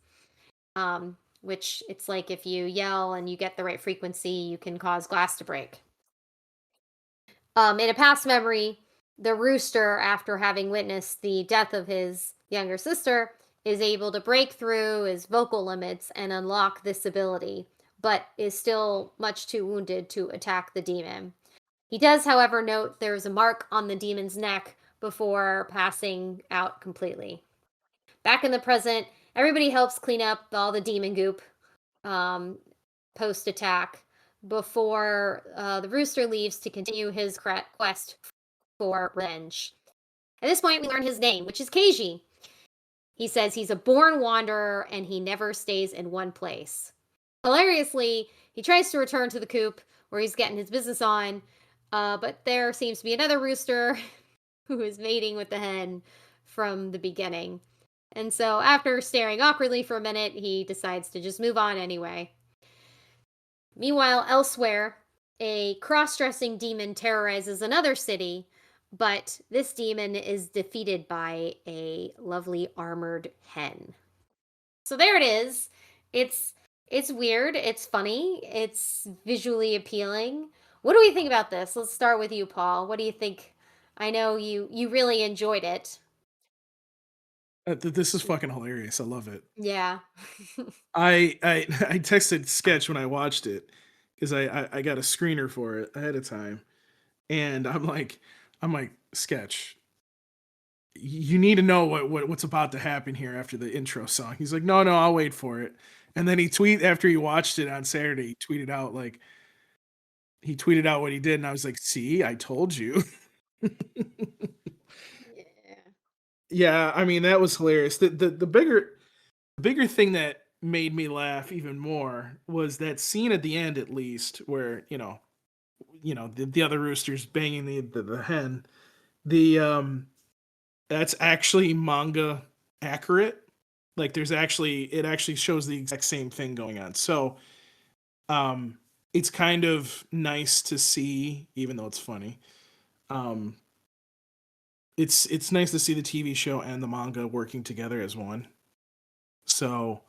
which it's like if you yell and you get the right frequency, you can cause glass to break. In a past memory, the rooster, after having witnessed the death of his younger sister, is able to break through his vocal limits and unlock this ability, but is still much too wounded to attack the demon. He does, however, note there is a mark on the demon's neck before passing out completely. Back in the present, everybody helps clean up all the demon goop post-attack before the rooster leaves to continue his quest for revenge. At this point, we learn his name, which is Keiji. He says he's a born wanderer and he never stays in one place. Hilariously, he tries to return to the coop where he's getting his business on, but there seems to be another rooster who is mating with the hen from the beginning. And so after staring awkwardly for a minute, he decides to just move on anyway. Meanwhile, elsewhere, a cross-dressing demon terrorizes another city, but this demon is defeated by a lovely armored hen. So there it is. It's weird, it's funny, it's visually appealing. What do we think about this? Let's start with you, Paul. What do you think? I know you really enjoyed it. This is fucking hilarious. I love it. Yeah. I texted Sketch when I watched it because I got a screener for it ahead of time, and I'm like Sketch, you need to know what's about to happen here after the intro song. He's like, no, I'll wait for it. And then after he watched it on Saturday, he tweeted out what he did, and I was like, see, I told you. Yeah. Yeah, I mean that was hilarious. The bigger thing that made me laugh even more was that scene at the end, at least, where the other roosters banging the hen. The That's actually manga accurate. Like it actually shows the exact same thing going on. So it's kind of nice to see, even though it's funny. Um it's nice to see the TV show and the manga working together as one. So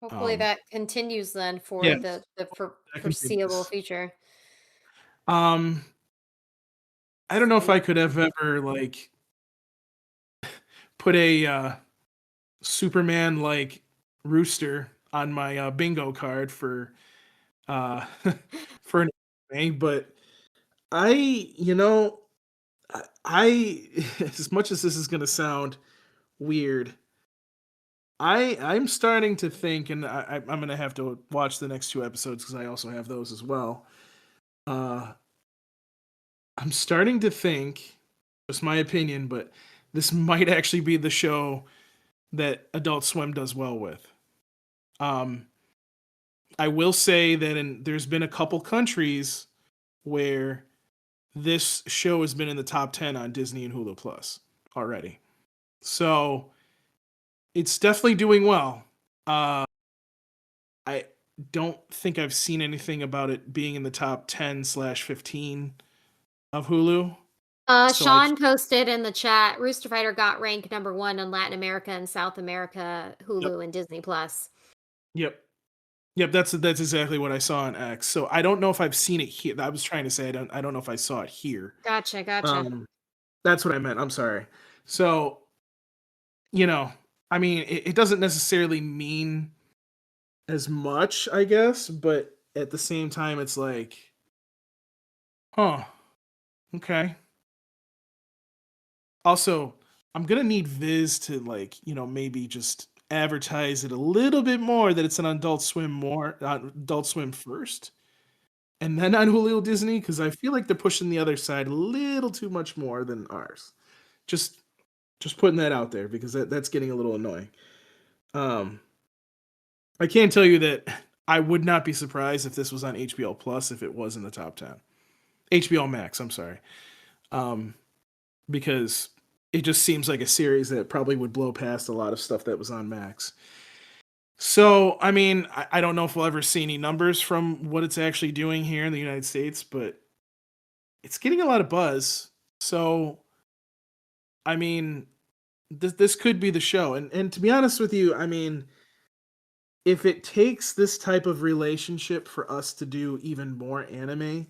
Hopefully um that continues then for yeah, the that foreseeable continues. future. Um I don't know if I could have ever like put a Superman like rooster on my bingo card for uh for an anime, but I you know I as much as this is gonna sound weird, I'm starting to think, and I'm gonna have to watch the next two episodes because I also have those as well. Uh, I'm starting to think, just my opinion, but this might actually be the show that Adult Swim does well with. Um, I will say that there's been a couple countries where this show has been in the top 10 on Disney and Hulu Plus already. So it's definitely doing well. I don't think I've seen anything about it being in the top 10/15 of Hulu. So I Sean posted in the chat, Rooster Fighter got ranked #1 in Latin America and South America, Yep. Hulu and Disney Plus. Yep. Yep, that's exactly what I saw on X. So I don't know if I've seen it here. I was trying to say I don't know if I saw it here. Gotcha. That's what I meant. I'm sorry. So, you know, I mean, it doesn't necessarily mean as much, I guess, but at the same time it's like, huh, okay. Also, I'm gonna need Viz to maybe just advertise it a little bit more that it's an Adult Swim first, and then on Hulu Disney because I feel like they're pushing the other side a little too much more than ours. Just putting that out there because that's getting a little annoying. Um, I can tell you that I would not be surprised if this was on HBO Plus if it was in the top 10. HBO Max, I'm sorry. Because it just seems like a series that probably would blow past a lot of stuff that was on Max. So, I mean, I don't know if we'll ever see any numbers from what it's actually doing here in the United States, but it's getting a lot of buzz. So, I mean, this could be the show. And to be honest with you, I mean, if it takes this type of relationship for us to do even more anime,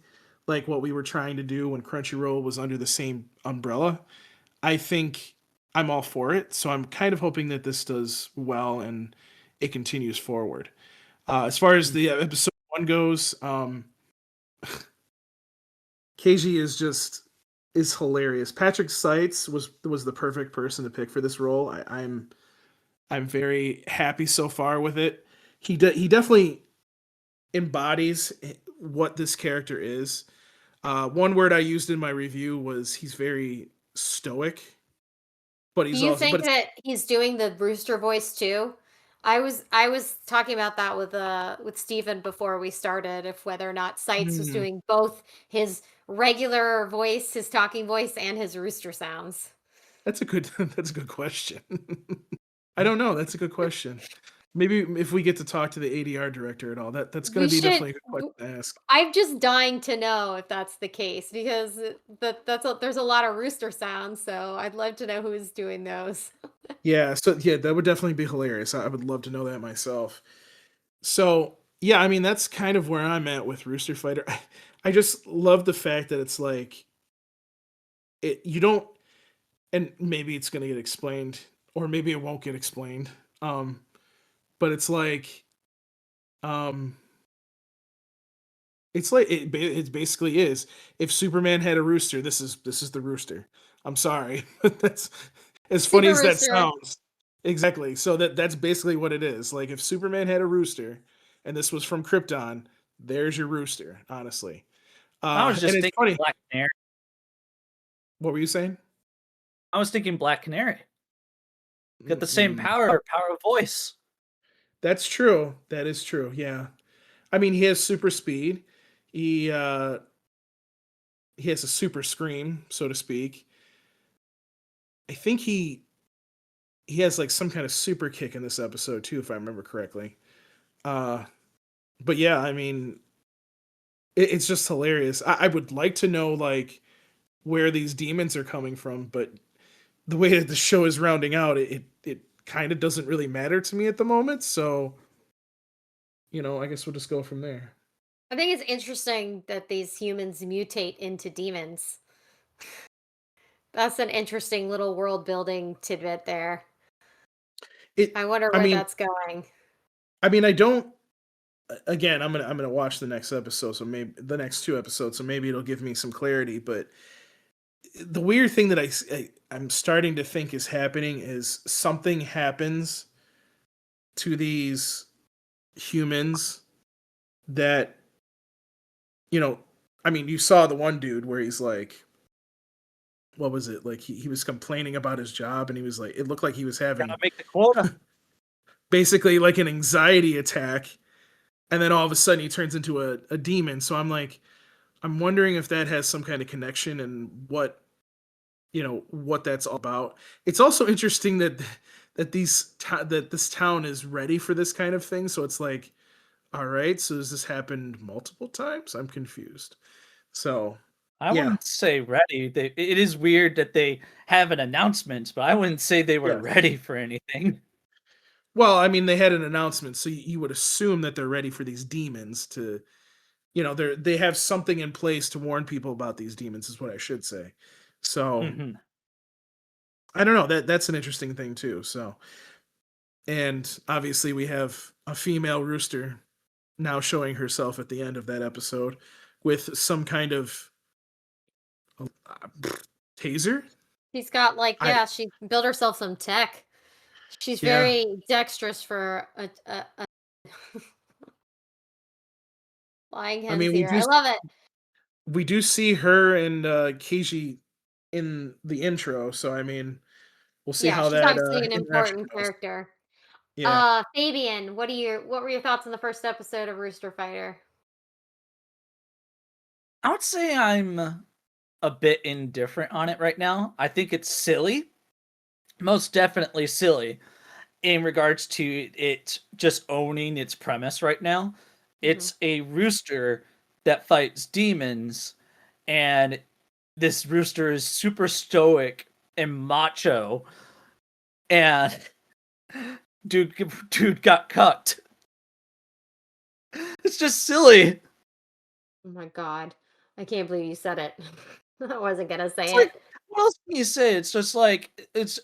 like what we were trying to do when Crunchyroll was under the same umbrella, I think I'm all for it. So I'm kind of hoping that this does well and it continues forward. As far as the episode 1 goes, Keiji is hilarious. Patrick Seitz was the perfect person to pick for this role. I'm very happy so far with it. He definitely embodies what this character is. One word I used in my review was he's very stoic, but Do he's you also think that he's doing the rooster voice too? I was talking about that with Stephen before we started, if whether or not Seitz was doing both his regular voice, his talking voice, and his rooster sounds? That's a good question. I don't know. That's a good question. Maybe if we get to talk to the ADR director at all, that's going We to be should. definitely a good question to ask. I'm just dying to know if that's the case because there's a lot of rooster sounds, so I'd love to know who's doing those. Yeah, so yeah, that would definitely be hilarious. I would love to know that myself. So yeah, I mean that's kind of where I'm at with Rooster Fighter. I just love the fact that it's like you don't, and maybe it's gonna get explained, or maybe it won't get explained. Um, but um, it's like it basically is. If Superman had a rooster, this is the rooster. I'm sorry, but that's as funny Super as that rooster. sounds. Exactly. So that's basically what it is. Like if Superman had a rooster, and this was from Krypton, there's your rooster. Honestly, I was and just it's thinking funny. Black Canary. What were you saying? I was thinking Black Canary. Got the same Mm, power of voice. That's true. That is true. Yeah. I mean, he has super speed. He he has a super scream, so to speak. I think he has like some kind of super kick in this episode too, if I remember correctly. Uh, but yeah, I mean, it's just hilarious. I would like to know like where these demons are coming from, but the way that the show is rounding out, it kind of doesn't really matter to me at the moment. So, I guess we'll just go from there. I think it's interesting that these humans mutate into demons. That's an interesting little world building tidbit there. I wonder I where mean, that's going. I don't. Again, I'm gonna watch the next episode, so maybe the next two episodes, so maybe it'll give me some clarity. But the weird thing that I'm starting to think is happening is something happens to these humans that I mean, you saw the one dude where he's like, what was it? Like he was complaining about his job, and he was like, it looked like he was having Gotta make the quota. basically like an anxiety attack, and then all of a sudden he turns into a demon. So I'm like, I'm wondering if that has some kind of connection and what that's all about. It's also interesting that that this town is ready for this kind of thing. So it's like, all right, so has this happened multiple times? I'm confused. So I yeah, wouldn't say ready. It is weird that they have an announcement, but I wouldn't say they were yeah. ready for anything. Well, I mean, they had an announcement, so you would assume that they're ready for these demons to, they have something in place to warn people about these demons, is what I should say. So Mhm. I don't know. That's an interesting thing too. So, and obviously we have a female rooster now showing herself at the end of that episode with some kind of uh, taser. She's got like, I she built herself some tech. She's Yeah. very dexterous for a flying I hens mean, here. I love it. we do see her and Keiji in the intro, so I mean, we'll see Yeah, how she's that obviously an interaction important goes. character. Yeah. Fabian, what were your thoughts on the first episode of Rooster Fighter? I would say I'm a bit indifferent on it right now. I think it's silly. Most definitely silly in regards to it just owning its premise right now. It's a rooster that fights demons, and this rooster is super stoic and macho, and dude got cucked. It's just silly. Oh my god. I can't believe you said it. I wasn't gonna say It's it. like, what else can you say? It's just like it's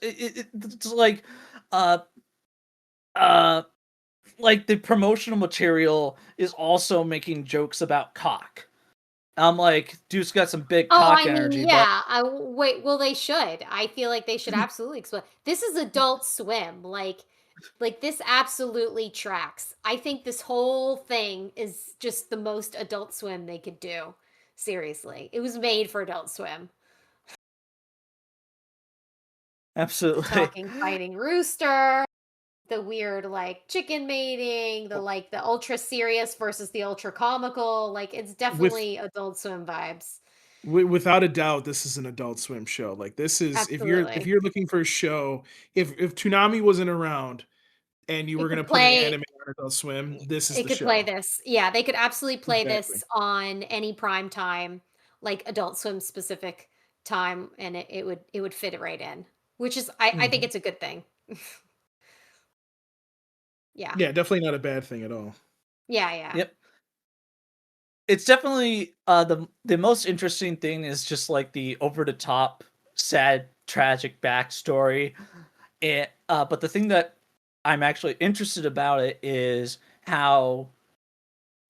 like uh uh like the promotional material is also making jokes about cock. I'm like, dude's got some big Oh, cock I mean, energy, but yeah. Wait. Well, they should. I feel like they should absolutely explain. This is Adult Swim. Like this absolutely tracks. I think this whole thing is just the most Adult Swim they could do. Seriously, it was made for Adult Swim. The absolutely. talking fighting rooster, the weird like chicken mating, the ultra serious versus the ultra comical. Like it's With definitely Adult Swim vibes. Without a doubt, this is an Adult Swim show. Like this is if Absolutely. you're looking for a show, if Toonami wasn't around and you It were could gonna put an play anime on Adult Swim, this is it the could play show. this. Yeah, they could absolutely play Exactly. this on any prime time, like Adult Swim specific time, and it would fit right in. Which is I think Mhm. it's a good thing. Yeah. Yeah, definitely not a bad thing at all. Yeah. Yep. It's definitely the most interesting thing is just like the over the top, sad, tragic backstory. But the thing that I'm actually interested about it is how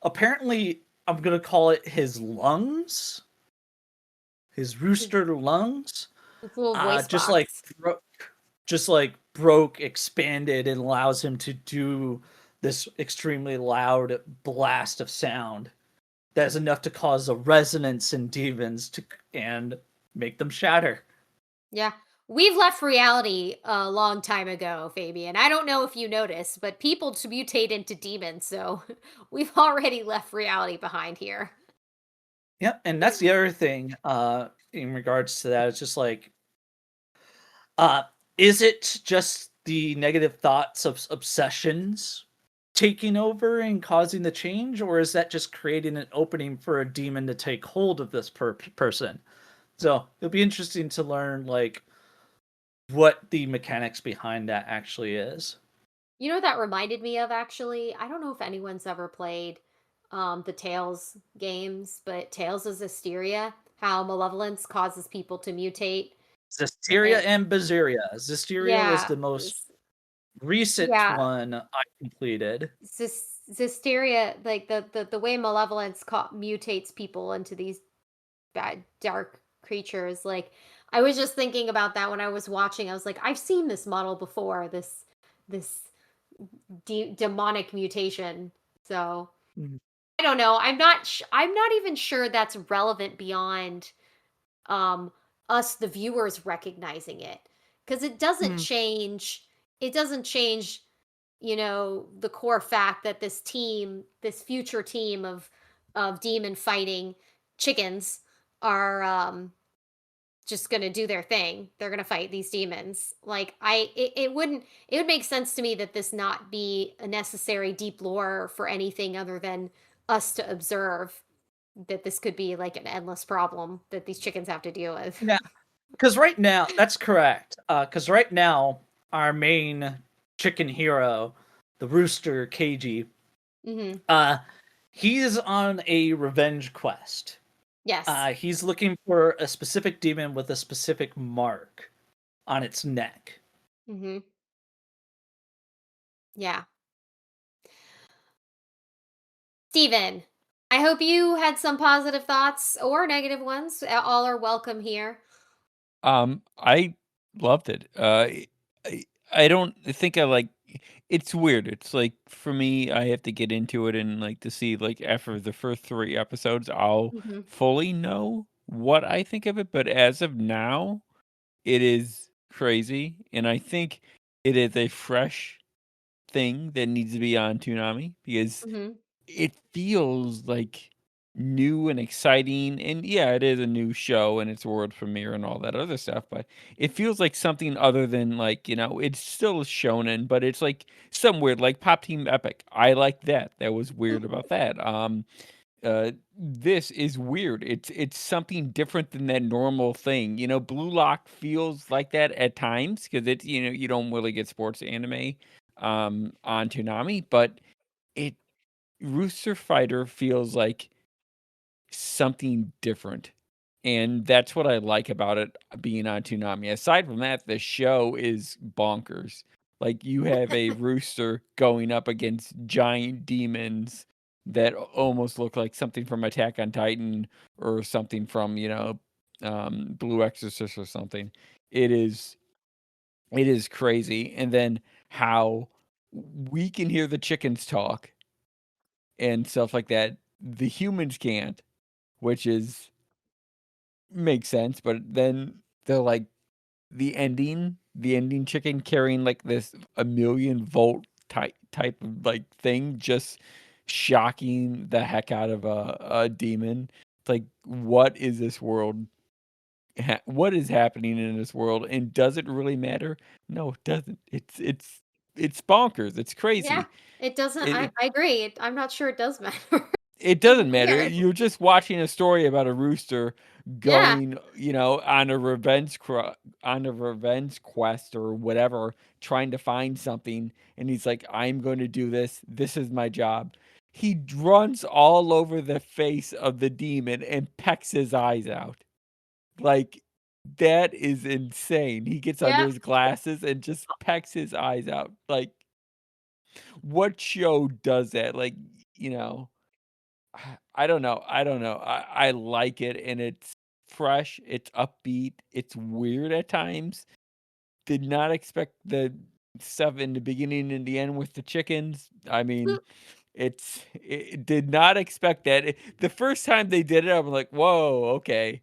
apparently I'm gonna call it his lungs, his rooster lungs, This little voice just like box. broke, expanded, and allows him to do this extremely loud blast of sound that is enough to cause a resonance in demons and make them shatter. Yeah. We've left reality a long time ago, Fabian. I don't know if you noticed, but people to mutate into demons, so we've already left reality behind here. Yep, and that's the other thing in regards to that. It's just like uh is it just the negative thoughts of obsessions taking over and causing the change, or is that just creating an opening for a demon to take hold of this person? So it'll be interesting to learn like what the mechanics behind that actually is. You know what that reminded me of actually? I don't know if anyone's ever played the Tales games, but Tales of Zestiria, how malevolence causes people to mutate. Zisteria And and Bazeria. Zisteria was yeah, the most recent yeah, one I completed. Zisteria, like the way malevolence mutates people into these bad dark creatures. Like I was just thinking about that when I was watching. I was like, I've seen this model before. This demonic mutation. So Mhm. I don't know. I'm not even sure that's relevant beyond um us the viewers recognizing it, because Mm. it doesn't change, the core fact that this future team of demon fighting chickens are just gonna do their thing. They're gonna fight these demons. Like it would make sense to me that this not be a necessary deep lore for anything other than us to observe that this could be like an endless problem that these chickens have to deal with. Yeah, because right now, that's correct. Because right now, our main chicken hero, the rooster KG, Hmm. uh, he's on a revenge quest. Yes. He's looking for a specific demon with a specific mark on its neck. Hmm. Yeah. Steven, I hope you had some positive thoughts or negative ones. All are welcome here. I loved it. I I don't think I like it's weird. It's like for me, I have to get into it and like to see like after the first 3 episodes, I'll Hmm. fully know what I think of it, but as of now, it is crazy and I think it is a fresh thing that needs to be on Toonami because Hmm. it feels like new and exciting, and yeah, it is a new show and it's world premiere and all that other stuff, but it feels like something other than like, it's still shonen, but it's like some weird like Pop Team Epic. I like that. That was weird about that. This is weird. It's something different than that normal thing. Blue Lock feels like that at times because it's you don't really get sports anime on Toonami, but it Rooster Fighter feels like something different. And that's what I like about it being on Toonami. Aside from that, the show is bonkers. Like you have a rooster going up against giant demons that almost look like something from Attack on Titan or something from, Blue Exorcist or something. It is it is crazy. And then how we can hear the chickens talk and stuff like that. The humans can't, which is makes sense, but then they're like the ending chicken carrying like this a million volt type of like thing, just shocking the heck out of a demon. It's like, what is this world? What is happening in this world? And does it really matter? No, it doesn't. It's bonkers. It's Yeah, crazy. it doesn't. It, I, it I agree. I'm not sure it does matter. It It's doesn't matter. weird. You're just watching a story about a rooster Yeah, going, on a revenge quest or whatever, trying to find something, and he's like, "I'm going to do this. This is my job." He runs all over the face of the demon and pecks his eyes out. Like, that is insane. He gets under yeah. his glasses and just pecks his eyes out. Like, what show does that? Like, you know. I don't know. I like it, and it's fresh, it's upbeat, it's weird at times. Did not expect the stuff in the beginning and the end with the chickens. I mean, it did not expect that. The first time they did it, I'm like, "Whoa, okay."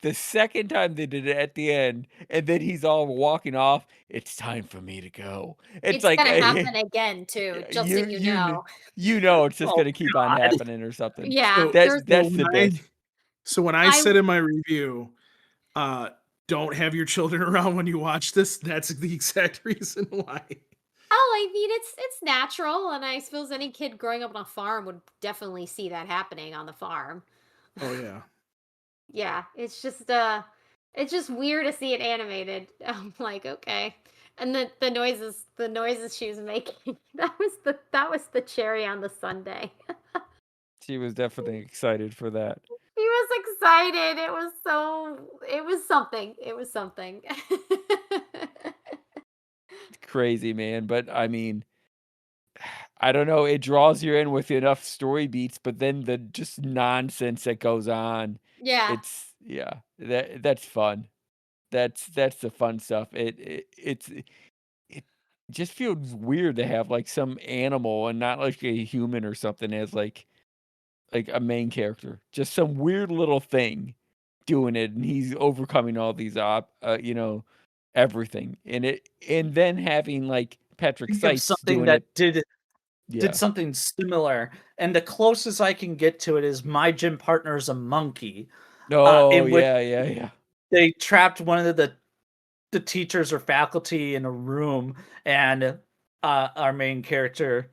The second time they did it at the end, and then he's all walking off, "It's time for me to go." It's It's like, gonna happen again too, just so you you you kn know. it's just Oh gonna keep on God. happening or something. Yeah, So, there's so That's when the bit. I I said in my review, don't have your children around when you watch this. That's the exact reason why. I mean it's natural, and I suppose any kid growing up on a farm would definitely see that happening on the farm. Oh yeah. Yeah, it's just weird to see it animated. I'm like, okay. And the noises she was making, that was the cherry on the sundae. She was definitely excited for that. He was excited. It was something. It was something. Crazy, man, but I mean, I don't know, it draws you in with enough story beats, but then the just nonsense that goes on, Yeah. that's fun. That's the fun stuff. It just feels weird to have, like, some animal and not, like, a human or something as, like a main character. Just some weird little thing doing it, and he's overcoming all these everything. And then having, like, Patrick Think of Seitz something doing that it. did Yeah. something similar, and the closest I can get to it is My Gym Partner's a Monkey, Oh, in which yeah. they trapped one of the teachers or faculty in a room, and our main character,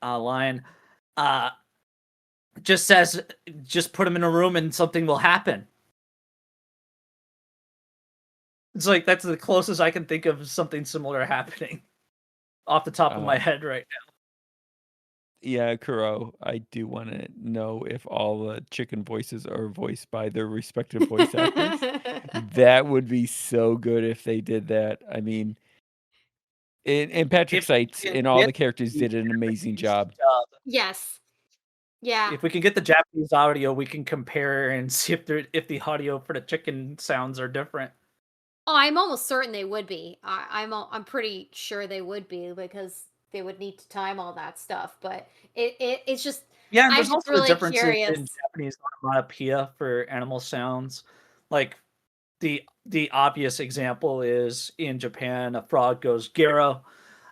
Lion, uh, just says, "Just put him in a room and something will happen." It's like that's the closest I can think of something similar happening off the top of my Uh, head right now. yeah, Kuro, I do wanna know if all the chicken voices are voiced by their respective voice actors. That would be so good if they did that. I mean, and Patrick If we Seitz can and all get the characters the did an amazing Japanese job. dub, Yes. Yeah. if we can get the Japanese audio, we can compare and see if the audio for the chicken sounds are different. Oh, I'm almost certain they would be. I'm pretty sure they would be because they would need to time all that stuff. But it's just Yeah, and I'm there's just also the really differences curious. in Japanese onomatopoeia for animal sounds. Like the obvious example is in Japan, a frog goes gero,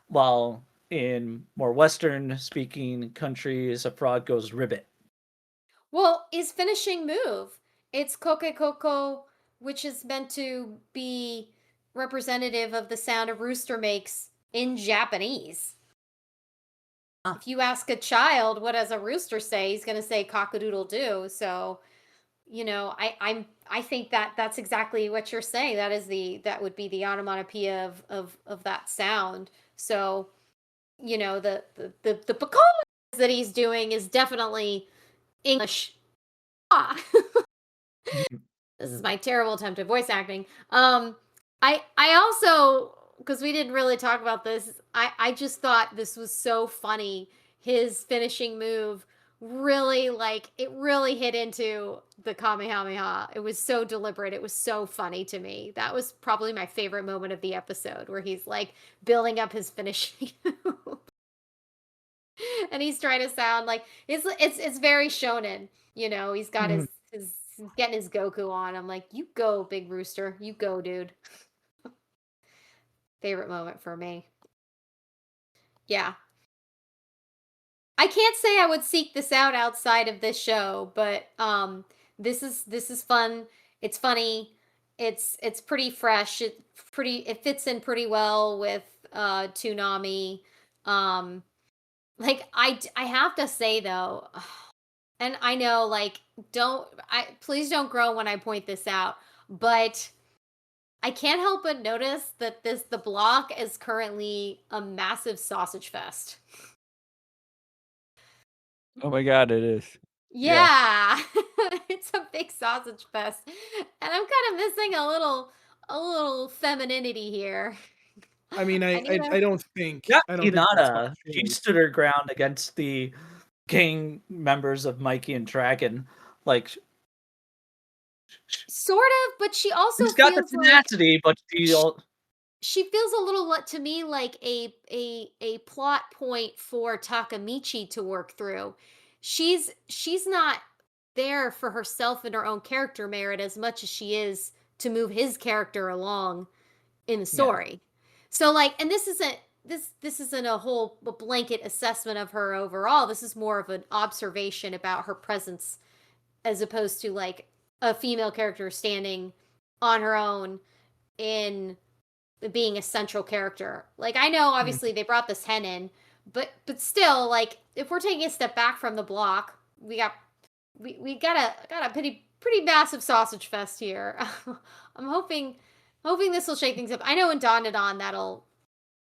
while in more Western speaking countries, a frog goes ribbit. Well, his finishing move, it's Koke Koko, which is meant to be representative of the sound a rooster makes in Japanese. Huh. If you ask a child what does a rooster say, he's going to say cock-a-doodle doo. So, I think that that's exactly what you're saying. That would be the onomatopoeia of that sound. So, the pecan that he's doing is definitely English. Ah. This is my terrible attempt at voice acting. I also, because we didn't really talk about this, I just thought this was so funny. His finishing move really, like, it really hit into the Kamehameha. It was so deliberate. It was so funny to me. That was probably my favorite moment of the episode, where he's like building up his finishing move. And he's trying to sound like it's very shonen. He's got his getting his Goku on. I'm like, you go, big rooster, you go, dude. Favorite moment for me. Yeah, I can't say I would seek this out outside of this show, but this is fun. It's funny. It's pretty fresh. It fits in pretty well with Toonami. Like I have to say though, and I know like please don't groan when I point this out, but I can't help but notice that the block is currently a massive sausage fest. Oh my god, it is. Yeah. It's a big sausage fest. And I'm kind of missing a little femininity here. I mean, I need I don't think Yeah, I don't think that's my Hinata, she choice. stood her ground against the gang members of Mikey and Dragon. Like, sort of, but she also she's got the feels like tenacity, but she feels a little to me like a plot point for Takamichi to work through. She's not there for herself and her own character merit as much as she is to move his character along in the Yeah. story. So like, and this isn't a whole blanket assessment of her overall. This is more of an observation about her presence as opposed to like a female character standing on her own in being a central character. Like I know obviously they brought this hen in, but still like if we're taking a step back from the block, we got a pretty massive sausage fest here. I'm hoping this will shake things up. I know in Dawn to Dawn that'll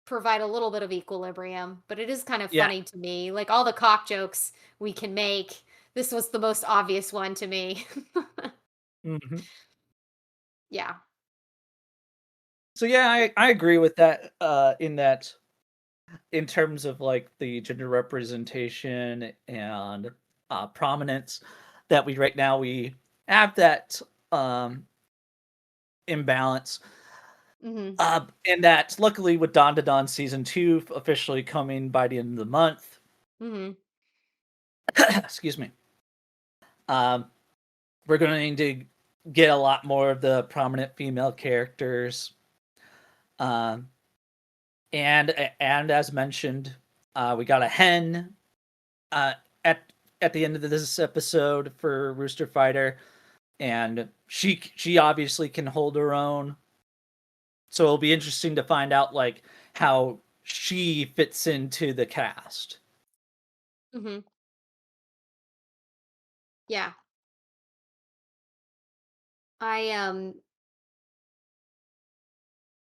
provide a little bit of equilibrium, but it is kind of Yeah. funny to me. Like all the cock jokes we can make, this was the most obvious one to me. Mhm. Yeah. So yeah, I agree with that. In terms of like the gender representation and prominence, that we right now we have that imbalance. Hmm. And that luckily with Dawn to Dawn season 2 officially coming by the end of the month, Hmm. excuse me, we're going to get a lot more of the prominent female characters. And as mentioned, we got a hen at the end of this episode for Rooster Fighter, and she obviously can hold her own. So it'll be interesting to find out like how she fits into the cast. Hmm. Yeah.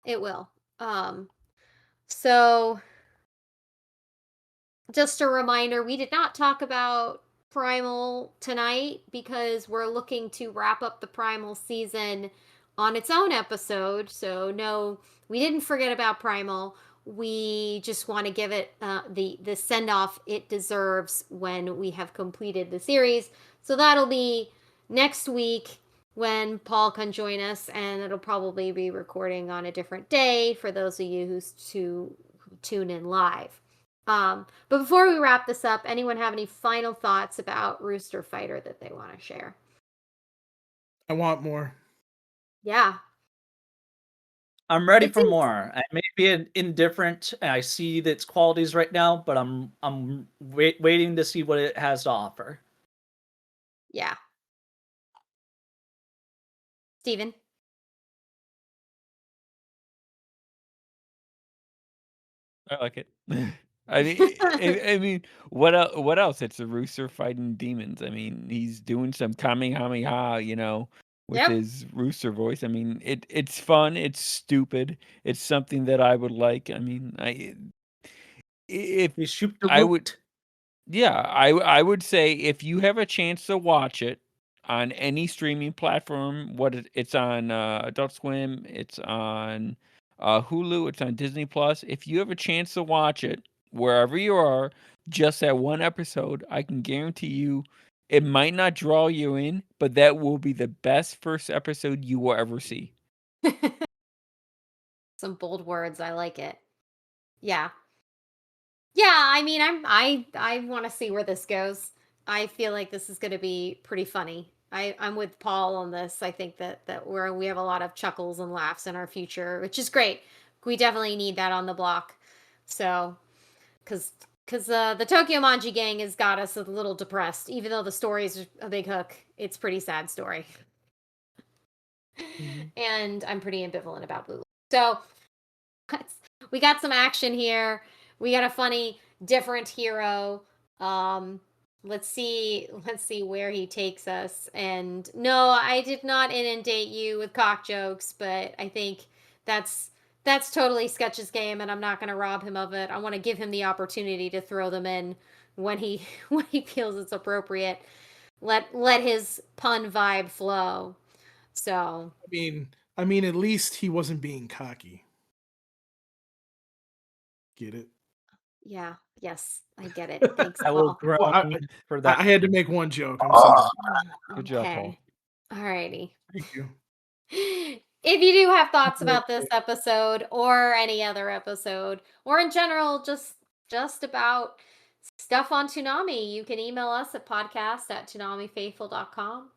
It will. So just a reminder, we did not talk about Primal tonight because we're looking to wrap up the Primal season on its own episode. So no, we didn't forget about Primal. We just want to give it the send off it deserves when we have completed the series. So that'll be next week when Paul can join us, and it'll probably be recording on a different day for those of you who tune in live. But before we wrap this up, anyone have any final thoughts about Rooster Fighter that they want to share? I want more. Yeah. I'm ready It for seems- more. I may be indifferent. And I see its qualities right now, but I'm waiting to see what it has to offer. Yeah. Steven? I like it. I mean, what else? It's a rooster fighting demons. I mean, he's doing some kamehameha, with Yep. his rooster voice. I mean, it's fun. It's stupid. It's something that I would like. I mean, if You shoot the I would, loot. yeah, I would say if you have a chance to watch it on any streaming platform, it's on Adult Swim, it's on Hulu, it's on Disney Plus. If you have a chance to watch it wherever you are, just that one episode, I can guarantee you it might not draw you in, but that will be the best first episode you will ever see. Some bold words. I like it. Yeah. Yeah, I mean, I want to see where this goes. I feel like this is going to be pretty funny. I'm with Paul on this. I think that we have a lot of chuckles and laughs in our future, which is great. We definitely need that on the block. So, because because the Tokyo Manji gang has got us a little depressed. Even though the story's a big hook, it's a pretty sad story. And I'm pretty ambivalent about Blue. So we got some action here. We got a funny, different hero. Let's see where he takes us. And no, I did not inundate you with cock jokes, but I think that's totally Sketch's game, and I'm not going to rob him of it. I want to give him the opportunity to throw them in when he feels it's appropriate. Let his pun vibe flow. So I mean, at least he wasn't being cocky. Get it? Yeah. Yes, I get it. Thanks, I will Paul. groan for that. I had to make one joke. I'm sorry. Good job, Paul. Okay. Alrighty. Thank you. If you do have thoughts about this episode or any other episode, or in general, just about stuff on Toonami, you can email us at podcast@toonamifaithful.com.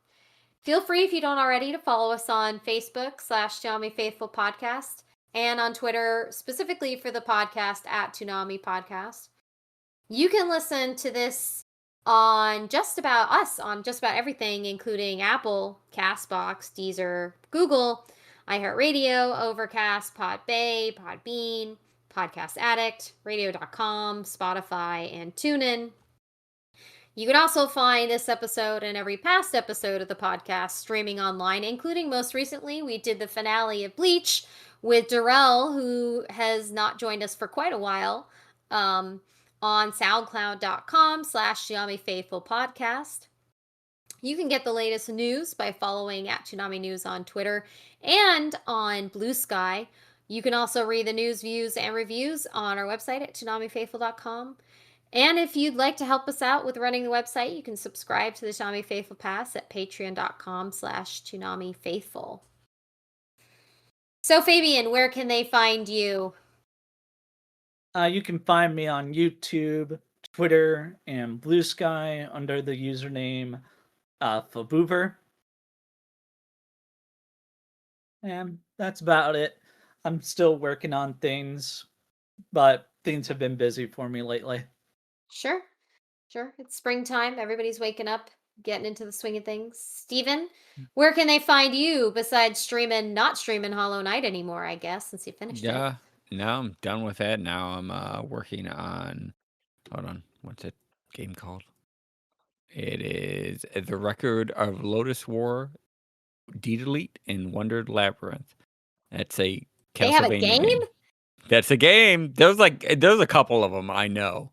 Feel free, if you don't already, to follow us on Facebook /Toonami Faithful Podcast, and on Twitter, specifically for the podcast, @Toonami Podcast. You can listen to this on just about everything, including Apple, Castbox, Deezer, Google, iHeartRadio, Overcast, Podbay, Podbean, Podcast Addict, Radio.com, Spotify, and TuneIn. You can also find this episode and every past episode of the podcast streaming online, including most recently, we did the finale of Bleach with Darrell, who has not joined us for quite a while, on soundcloud.com/Toonami Faithful Podcast. You can get the latest news by following @Toonami News on Twitter and on Blue Sky. You can also read the news, views, and reviews on our website at ToonamiFaithful.com. And if you'd like to help us out with running the website, you can subscribe to the Toonami Faithful Pass at patreon.com/Toonami Faithful. So, Fabian, where can they find you? You can find me on YouTube, Twitter, and Blue Sky under the username Faboover. And that's about it. I'm still working on things, but things have been busy for me lately. Sure. It's springtime. Everybody's waking up, getting into the swing of things. Steven, where can they find you besides not streaming Hollow Knight anymore, I guess, since you finished it? Yeah, now I'm done with that. Now I'm working on. Hold on, what's that game called? It is The Record of Lotus War, D-Delete, and Wondered Labyrinth. That's a They have a Castlevania game? That's a game. There's a couple of them I know.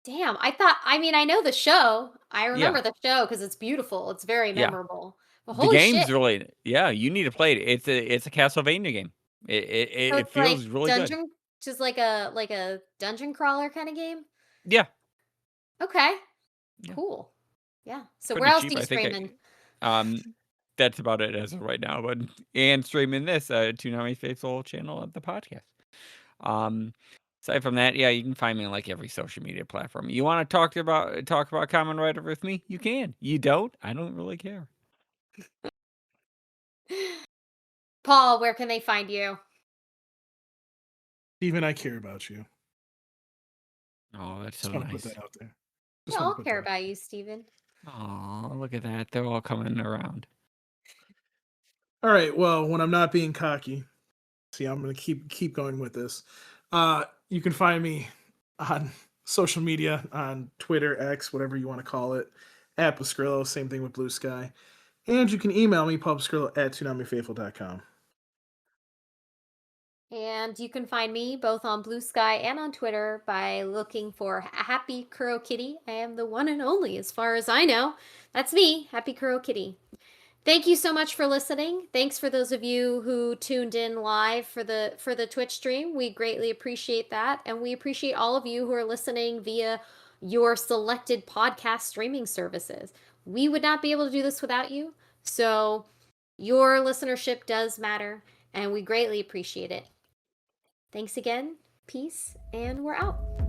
Damn, I know the show. I remember the show because it's beautiful. It's very memorable. But The holy game's shit. really, you need to play it. It's a Castlevania game. It So it's feels like really good. just like a dungeon crawler kind of game? Yeah. Okay. Yeah. Cool. Yeah. So Pretty where else cheap, do you I think stream in? That's about it as of right now. But and streaming this Toonami Faithful channel of the podcast. Aside from that, you can find me on like every social media platform. You want to talk about Kamen Rider with me? You can. You don't? I don't really care. Paul, where can they find you? Steven, I care about you. Oh, that's so Just want to nice. put that out there. We all care about you, Steven. Oh, look at that. They're all coming around. All right. Well, when I'm not being cocky, see, I'm going to keep going with this. You can find me on social media, on Twitter, X, whatever you want to call it, @Pascrillo. Same thing with Blue Sky. And you can email me, paulpascrillo@toonamifaithful.com. And you can find me both on Blue Sky and on Twitter by looking for Happy Kuro Kitty. I am the one and only, as far as I know. That's me, Happy Kuro Kitty. Thank you so much for listening. Thanks for those of you who tuned in live for the Twitch stream. We greatly appreciate that. And we appreciate all of you who are listening via your selected podcast streaming services. We would not be able to do this without you. So your listenership does matter, and we greatly appreciate it. Thanks again. Peace, and we're out.